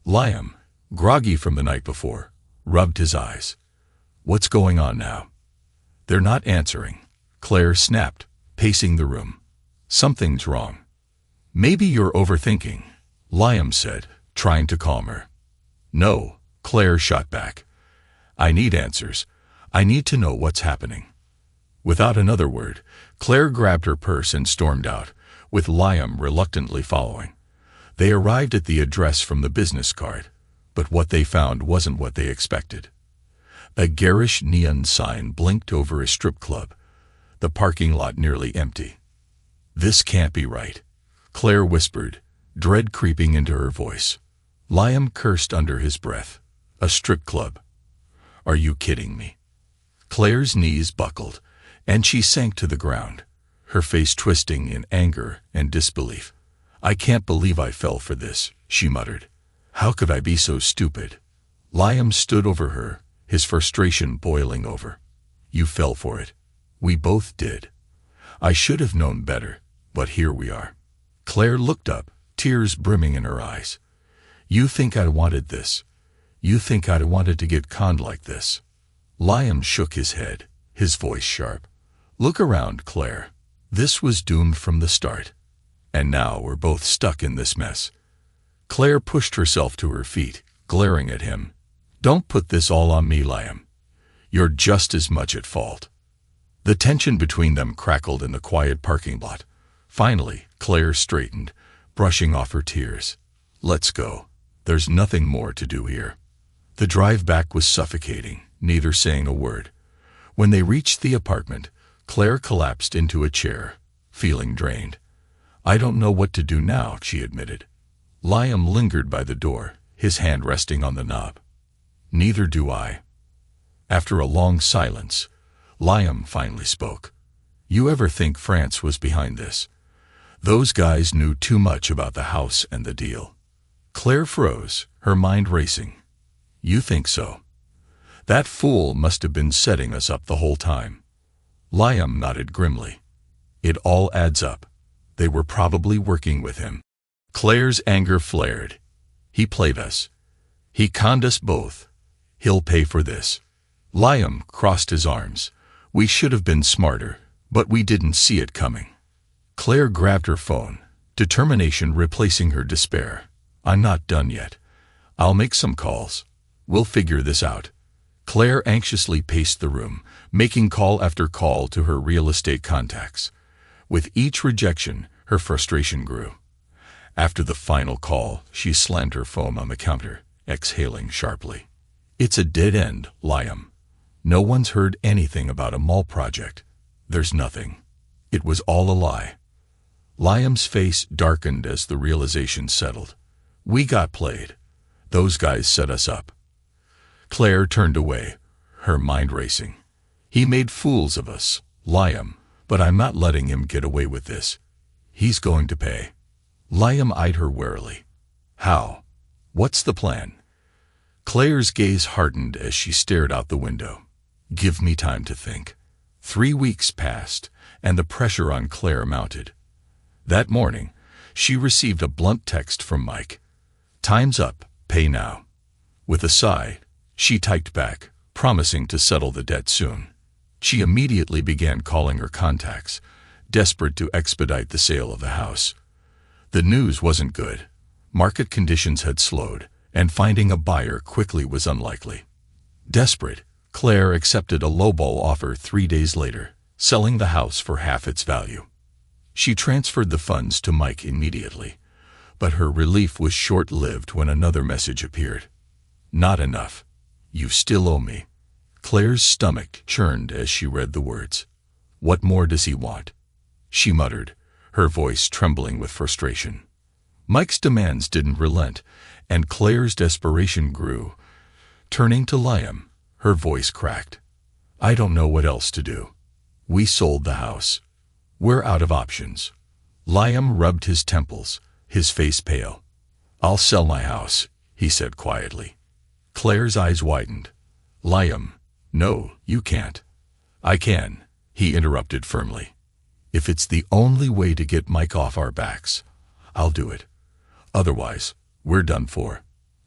Liam, groggy from the night before, rubbed his eyes. "What's going on now?" "They're not answering," Claire snapped, pacing the room. "Something's wrong." "Maybe you're overthinking," Liam said, trying to calm her. "No," Claire shot back. "I need answers. I need to know what's happening." Without another word, Claire grabbed her purse and stormed out, with Liam reluctantly following. They arrived at the address from the business card, but what they found wasn't what they expected. A garish neon sign blinked over a strip club, the parking lot nearly empty. "This can't be right," Claire whispered, dread creeping into her voice. Liam cursed under his breath. "A strip club? Are you kidding me?" Claire's knees buckled, and she sank to the ground, her face twisting in anger and disbelief. "I can't believe I fell for this," she muttered. "How could I be so stupid?" Liam stood over her, his frustration boiling over. "You fell for it. We both did. I should have known better, but here we are. Claire looked up, tears brimming in her eyes. You think I wanted this? You think I wanted to get conned like this? Liam shook his head, his voice sharp. Look around, Claire. This was doomed from the start. And now we're both stuck in this mess. Claire pushed herself to her feet, glaring at him. Don't put this all on me, Liam. You're just as much at fault. The tension between them crackled in the quiet parking lot. Finally, Claire straightened, brushing off her tears. Let's go. There's nothing more to do here. The drive back was suffocating, neither saying a word. When they reached the apartment, Claire collapsed into a chair, feeling drained. I don't know what to do now, she admitted. Liam lingered by the door, his hand resting on the knob. Neither do I. After a long silence, Liam finally spoke. You ever think France was behind this? Those guys knew too much about the house and the deal. Claire froze, her mind racing. You think so? That fool must have been setting us up the whole time. Liam nodded grimly. It all adds up. They were probably working with him. Claire's anger flared. He played us. He conned us both. He'll pay for this. Liam crossed his arms. We should have been smarter, but we didn't see it coming. Claire grabbed her phone, determination replacing her despair. I'm not done yet. I'll make some calls. We'll figure this out. Claire anxiously paced the room, making call after call to her real estate contacts. With each rejection, her frustration grew. After the final call, she slammed her phone on the counter, exhaling sharply. It's a dead end, Liam. No one's heard anything about a mall project. There's nothing. It was all a lie. Liam's face darkened as the realization settled. We got played. Those guys set us up. Claire turned away, her mind racing. He made fools of us, Liam, but I'm not letting him get away with this. He's going to pay. Liam eyed her warily. How? What's the plan? Claire's gaze hardened as she stared out the window. Give me time to think. 3 weeks passed, and the pressure on Claire mounted. That morning, she received a blunt text from Mike. Time's up, pay now. With a sigh, she typed back, promising to settle the debt soon. She immediately began calling her contacts, desperate to expedite the sale of the house. The news wasn't good. Market conditions had slowed, and finding a buyer quickly was unlikely. Desperate, Claire accepted a lowball offer 3 days later, selling the house for half its value. She transferred the funds to Mike immediately, but her relief was short-lived when another message appeared. Not enough. You still owe me. Claire's stomach churned as she read the words. What more does he want? She muttered, her voice trembling with frustration. Mike's demands didn't relent, and Claire's desperation grew. Turning to Liam, her voice cracked. I don't know what else to do. We sold the house. We're out of options. Liam rubbed his temples, his face pale. I'll sell my house, he said quietly. Claire's eyes widened. Liam, no, you can't. I can, he interrupted firmly. If it's the only way to get Mike off our backs, I'll do it. Otherwise, we're done for.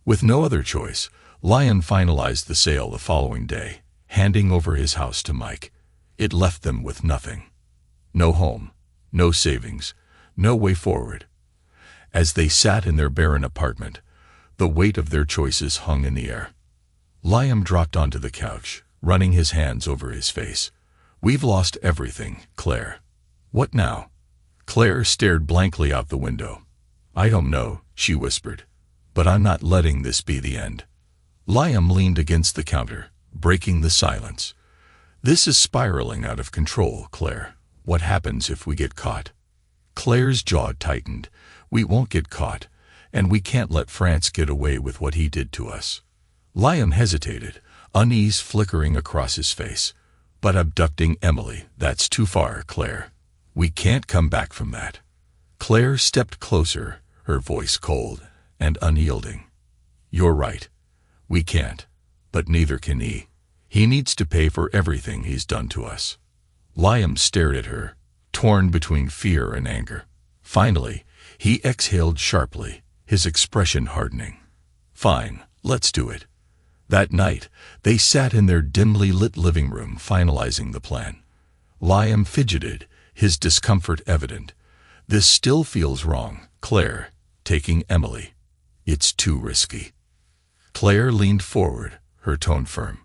With no other choice, Liam finalized the sale the following day, handing over his house to Mike. It left them with nothing. No home, no savings, no way forward. As they sat in their barren apartment, the weight of their choices hung in the air. Liam dropped onto the couch, running his hands over his face. We've lost everything, Claire. What now? Claire stared blankly out the window. I don't know, she whispered, but I'm not letting this be the end. Liam leaned against the counter, breaking the silence. This is spiraling out of control, Claire. What happens if we get caught? Claire's jaw tightened. We won't get caught, and we can't let France get away with what he did to us. Liam hesitated, unease flickering across his face. But abducting Emily, that's too far, Claire. We can't come back from that. Claire stepped closer, her voice cold and unyielding. You're right. We can't, but neither can he. He needs to pay for everything he's done to us. Liam stared at her, torn between fear and anger. Finally, he exhaled sharply, his expression hardening. "Fine, let's do it." That night, they sat in their dimly lit living room finalizing the plan. Liam fidgeted, his discomfort evident. "This still feels wrong, Claire," taking Emily. "It's too risky." Claire leaned forward, her tone firm.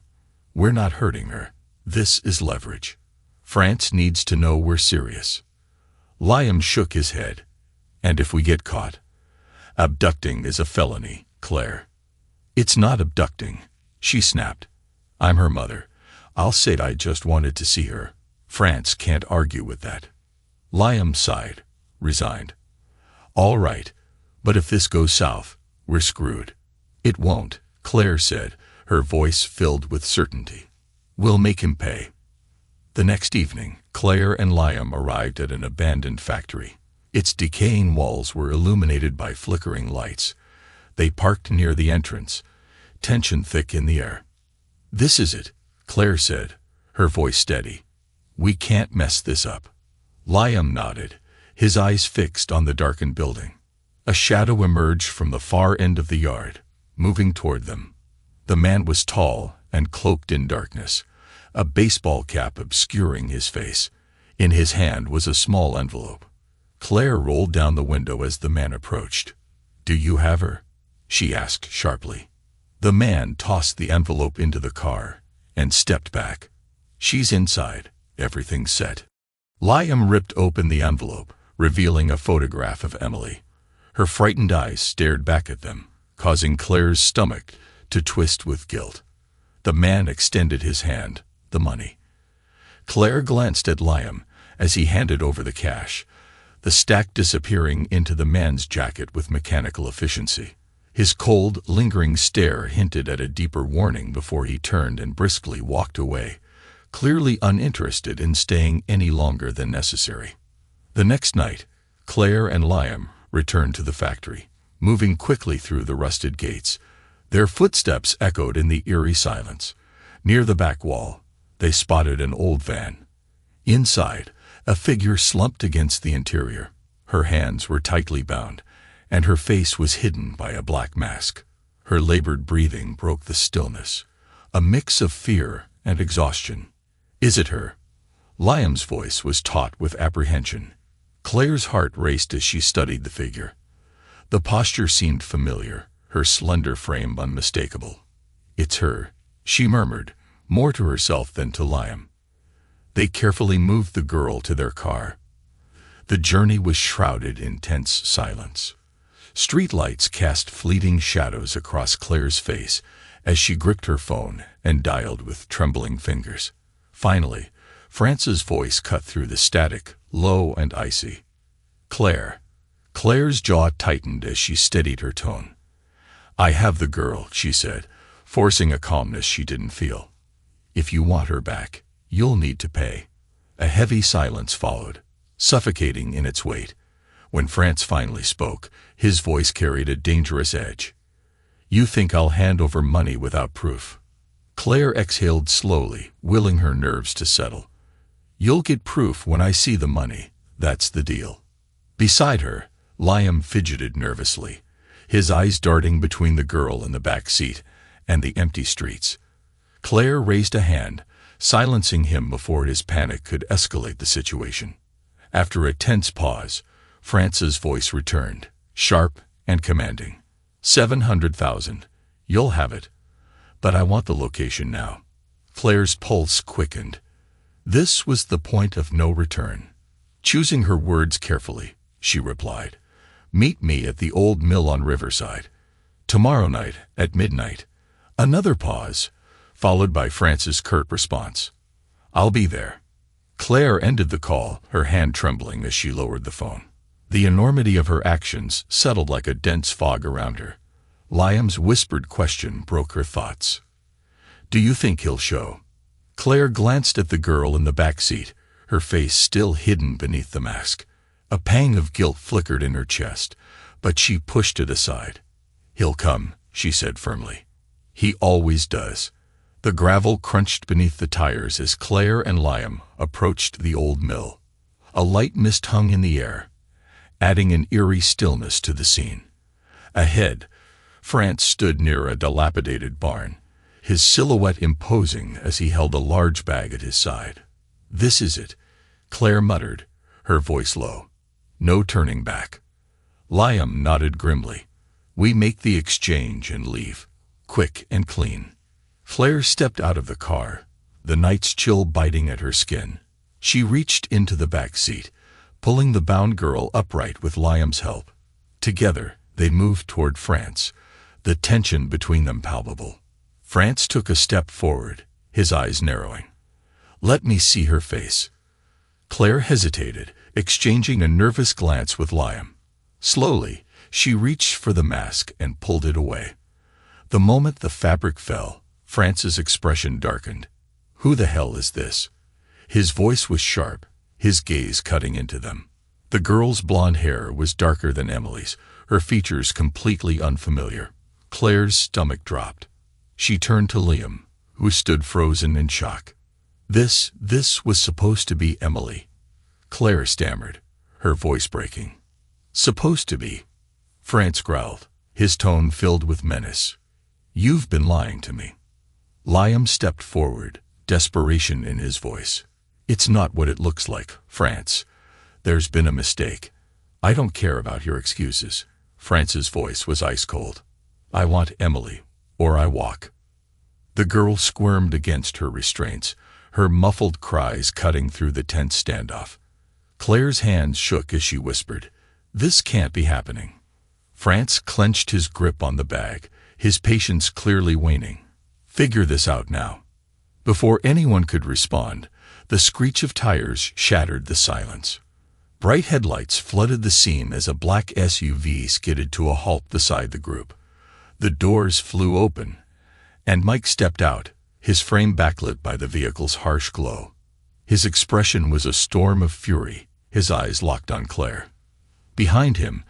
"We're not hurting her. This is leverage. France needs to know we're serious." Liam shook his head. "And if we get caught?" "Abducting is a felony, Claire." "It's not abducting," she snapped. "I'm her mother. I'll say I just wanted to see her. France can't argue with that." Liam sighed, resigned. "All right, but if this goes south, we're screwed." "It won't," Claire said, her voice filled with certainty. "We'll make him pay." The next evening, Claire and Liam arrived at an abandoned factory. Its decaying walls were illuminated by flickering lights. They parked near the entrance, tension thick in the air. "This is it," Claire said, her voice steady. "We can't mess this up." Liam nodded, his eyes fixed on the darkened building. A shadow emerged from the far end of the yard, moving toward them. The man was tall and cloaked in darkness, a baseball cap obscuring his face. In his hand was a small envelope. Claire rolled down the window as the man approached. "Do you have her?" she asked sharply. The man tossed the envelope into the car and stepped back. "She's inside. Everything's set." Liam ripped open the envelope, revealing a photograph of Emily. Her frightened eyes stared back at them, causing Claire's stomach to twist with guilt. The man extended his hand, the money. Claire glanced at Liam as he handed over the cash, the stack disappearing into the man's jacket with mechanical efficiency. His cold, lingering stare hinted at a deeper warning before he turned and briskly walked away, clearly uninterested in staying any longer than necessary. The next night, Claire and Liam returned to the factory, moving quickly through the rusted gates. Their footsteps echoed in the eerie silence. Near the back wall, they spotted an old van. Inside, a figure slumped against the interior. Her hands were tightly bound, and her face was hidden by a black mask. Her labored breathing broke the stillness, a mix of fear and exhaustion. "Is it her?" Liam's voice was taut with apprehension. Claire's heart raced as she studied the figure. The posture seemed familiar, her slender frame unmistakable. "It's her," she murmured, more to herself than to Liam. They carefully moved the girl to their car. The journey was shrouded in tense silence. Streetlights cast fleeting shadows across Claire's face as she gripped her phone and dialed with trembling fingers. Finally, France's voice cut through the static, low and icy. "Claire." Claire's jaw tightened as she steadied her tone. "I have the girl," she said, forcing a calmness she didn't feel. "If you want her back, you'll need to pay." A heavy silence followed, suffocating in its weight. When France finally spoke, his voice carried a dangerous edge. "You think I'll hand over money without proof?" Claire exhaled slowly, willing her nerves to settle. "You'll get proof when I see the money. That's the deal." Beside her, Liam fidgeted nervously, his eyes darting between the girl in the back seat and the empty streets. Claire raised a hand, silencing him before his panic could escalate the situation. After a tense pause, France's voice returned, sharp and commanding. 700,000. You'll have it. But I want the location now." Claire's pulse quickened. This was the point of no return. Choosing her words carefully, she replied, "Meet me at the old mill on Riverside. Tomorrow night at midnight." Another pause, followed by France's curt response. "I'll be there." Claire ended the call, her hand trembling as she lowered the phone. The enormity of her actions settled like a dense fog around her. Liam's whispered question broke her thoughts. "Do you think he'll show?" Claire glanced at the girl in the back seat, her face still hidden beneath the mask. A pang of guilt flickered in her chest, but she pushed it aside. "He'll come," she said firmly. "He always does." The gravel crunched beneath the tires as Claire and Liam approached the old mill. A light mist hung in the air, adding an eerie stillness to the scene. Ahead, France stood near a dilapidated barn, his silhouette imposing as he held a large bag at his side. "This is it," Claire muttered, her voice low. "No turning back." Liam nodded grimly. "We make the exchange and leave, quick and clean." Claire stepped out of the car, the night's chill biting at her skin. She reached into the back seat, pulling the bound girl upright with Liam's help. Together, they moved toward France, the tension between them palpable. France took a step forward, his eyes narrowing. "Let me see her face." Claire hesitated, exchanging a nervous glance with Liam. Slowly, she reached for the mask and pulled it away. The moment the fabric fell, France's expression darkened. "Who the hell is this?" His voice was sharp, his gaze cutting into them. The girl's blonde hair was darker than Emily's, her features completely unfamiliar. Claire's stomach dropped. She turned to Liam, who stood frozen in shock. This was supposed to be Emily," Claire stammered, her voice breaking. "Supposed to be," France growled, his tone filled with menace. "You've been lying to me." Liam stepped forward, desperation in his voice. "It's not what it looks like, France. There's been a mistake. I don't care about your excuses." France's voice was ice cold. "I want Emily, or I walk." The girl squirmed against her restraints, her muffled cries cutting through the tense standoff. Claire's hands shook as she whispered, "This can't be happening." France clenched his grip on the bag, his patience clearly waning. "Figure this out now." Before anyone could respond, the screech of tires shattered the silence. Bright headlights flooded the scene as a black SUV skidded to a halt beside the group. The doors flew open, and Mike stepped out, his frame backlit by the vehicle's harsh glow. His expression was a storm of fury, his eyes locked on Claire. Behind him,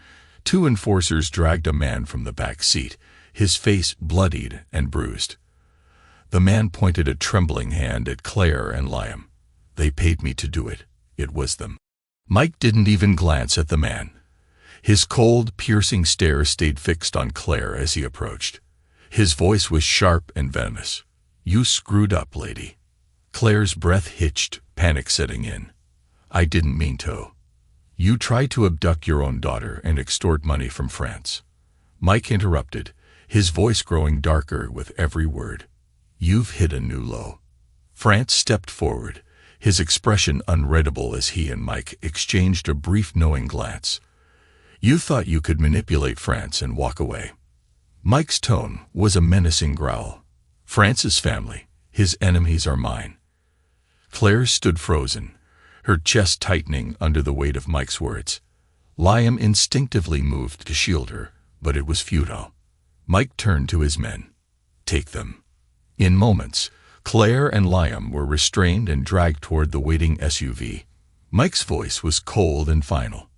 two enforcers dragged a man from the back seat, his face bloodied and bruised. The man pointed a trembling hand at Claire and Liam. "They paid me to do it. It was them." Mike didn't even glance at the man. His cold, piercing stare stayed fixed on Claire as he approached. His voice was sharp and venomous. "You screwed up, lady." Claire's breath hitched, panic setting in. "I didn't mean to." "You tried to abduct your own daughter and extort money from France." Mike interrupted, his voice growing darker with every word. "You've hit a new low." France stepped forward, his expression unreadable as he and Mike exchanged a brief knowing glance. "You thought you could manipulate France and walk away." Mike's tone was a menacing growl. "France's family, his enemies are mine." Claire stood frozen, her chest tightening under the weight of Mike's words. Liam instinctively moved to shield her, but it was futile. Mike turned to his men. "Take them." In moments, Claire and Liam were restrained and dragged toward the waiting SUV. Mike's voice was cold and final.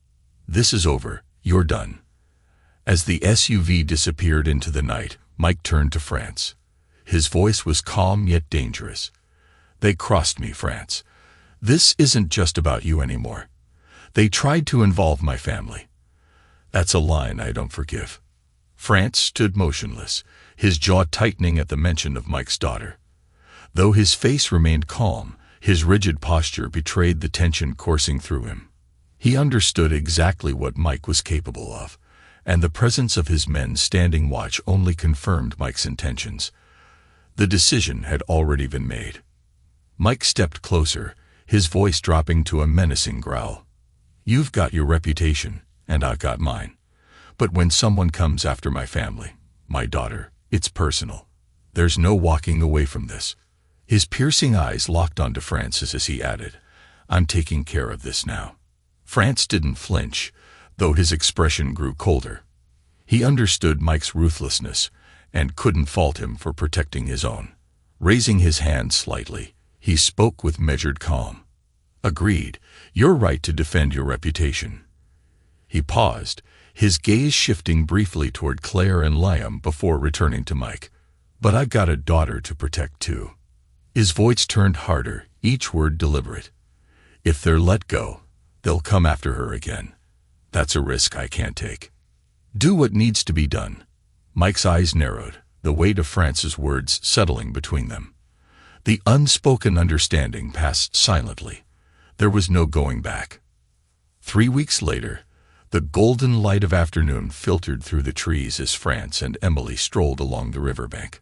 "This is over. You're done." As the SUV disappeared into the night, Mike turned to France. His voice was calm yet dangerous. "They crossed me, France. This isn't just about you anymore. They tried to involve my family. That's a line I don't forgive." France stood motionless, his jaw tightening at the mention of Mike's daughter. Though his face remained calm, his rigid posture betrayed the tension coursing through him. He understood exactly what Mike was capable of, and the presence of his men standing watch only confirmed Mike's intentions. The decision had already been made. Mike stepped closer, his voice dropping to a menacing growl. "You've got your reputation, and I've got mine. But when someone comes after my family, my daughter, it's personal. There's no walking away from this." His piercing eyes locked onto France's as he added, "I'm taking care of this now." France didn't flinch, though his expression grew colder. He understood Mike's ruthlessness and couldn't fault him for protecting his own. Raising his hand slightly, he spoke with measured calm. "Agreed. You're right to defend your reputation." He paused, his gaze shifting briefly toward Claire and Liam before returning to Mike. "But I've got a daughter to protect too." His voice turned harder, each word deliberate. "If they're let go, They'll come after her again. That's a risk I can't take. Do what needs to be done. Mike's eyes narrowed, the weight of France's words settling between them. The unspoken understanding passed silently. There was no going back. 3 weeks later, the golden light of afternoon filtered through the trees as France and Emily strolled along the riverbank.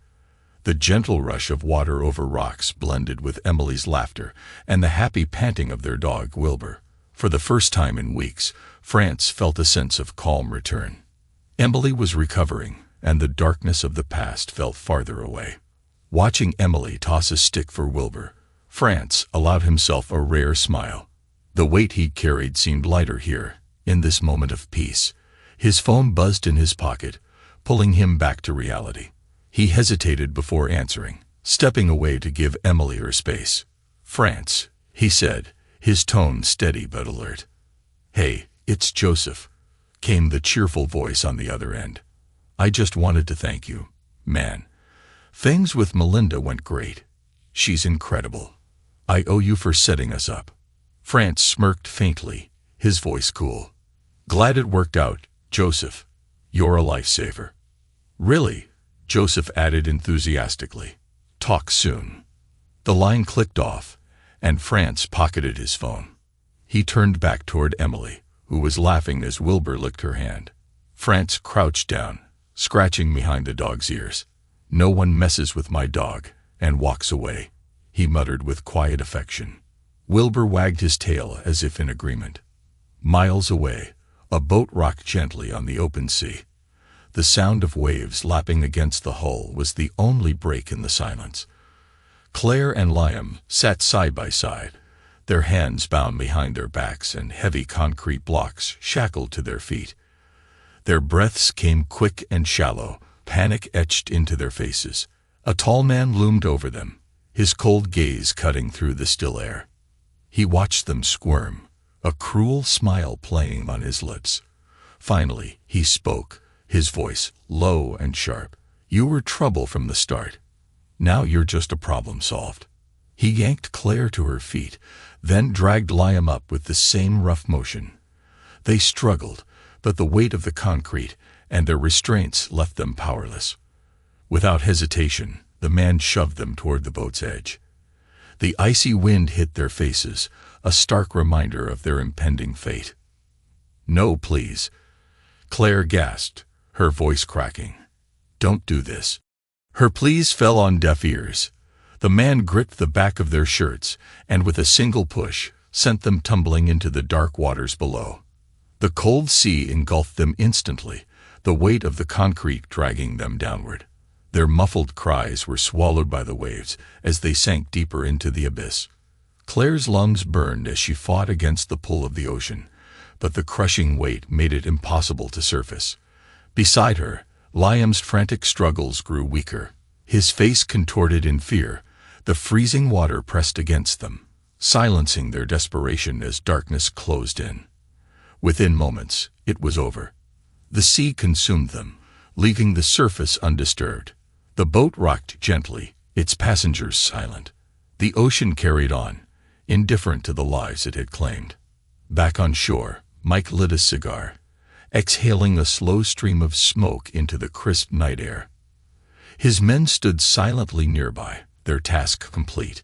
The gentle rush of water over rocks blended with Emily's laughter and the happy panting of their dog, Wilbur. For the first time in weeks, France felt a sense of calm return. Emily was recovering, and the darkness of the past felt farther away. Watching Emily toss a stick for Wilbur, France allowed himself a rare smile. The weight he'd carried seemed lighter here, in this moment of peace. His phone buzzed in his pocket, pulling him back to reality. He hesitated before answering, stepping away to give Emily her space. "France," he said, his tone steady but alert. "Hey, it's Joseph," came the cheerful voice on the other end. "I just wanted to thank you, man. Things with Melinda went great. She's incredible. I owe you for setting us up." France smirked faintly, his voice cool. "Glad it worked out, Joseph. You're a lifesaver." "Really?" Joseph added enthusiastically. "Talk soon." The line clicked off, and France pocketed his phone. He turned back toward Emily, who was laughing as Wilbur licked her hand. France crouched down, scratching behind the dog's ears. "No one messes with my dog," and walks away, he muttered with quiet affection. Wilbur wagged his tail as if in agreement. Miles away, a boat rocked gently on the open sea. The sound of waves lapping against the hull was the only break in the silence. Claire and Liam sat side by side, their hands bound behind their backs and heavy concrete blocks shackled to their feet. Their breaths came quick and shallow, panic etched into their faces. A tall man loomed over them, his cold gaze cutting through the still air. He watched them squirm, a cruel smile playing on his lips. Finally, he spoke, his voice low and sharp. "You were trouble from the start. Now you're just a problem solved." He yanked Claire to her feet, then dragged Liam up with the same rough motion. They struggled, but the weight of the concrete and their restraints left them powerless. Without hesitation, the man shoved them toward the boat's edge. The icy wind hit their faces, a stark reminder of their impending fate. "No, please," Claire gasped, her voice cracking. "Don't do this." Her pleas fell on deaf ears. The man gripped the back of their shirts, and with a single push, sent them tumbling into the dark waters below. The cold sea engulfed them instantly, the weight of the concrete dragging them downward. Their muffled cries were swallowed by the waves as they sank deeper into the abyss. Claire's lungs burned as she fought against the pull of the ocean, but the crushing weight made it impossible to surface. Beside her, Liam's frantic struggles grew weaker. His face contorted in fear. The freezing water pressed against them, silencing their desperation as darkness closed in. Within moments, it was over. The sea consumed them, leaving the surface undisturbed. The boat rocked gently, its passengers silent. The ocean carried on, indifferent to the lives it had claimed. Back on shore, Mike lit a cigar, exhaling a slow stream of smoke into the crisp night air. His men stood silently nearby, their task complete.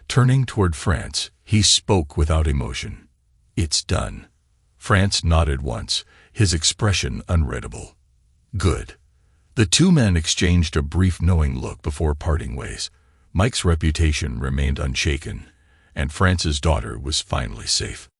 Turning toward France, he spoke without emotion. "It's done." France nodded once, his expression unreadable. "Good." The two men exchanged a brief knowing look before parting ways. Mike's reputation remained unshaken, and France's daughter was finally safe.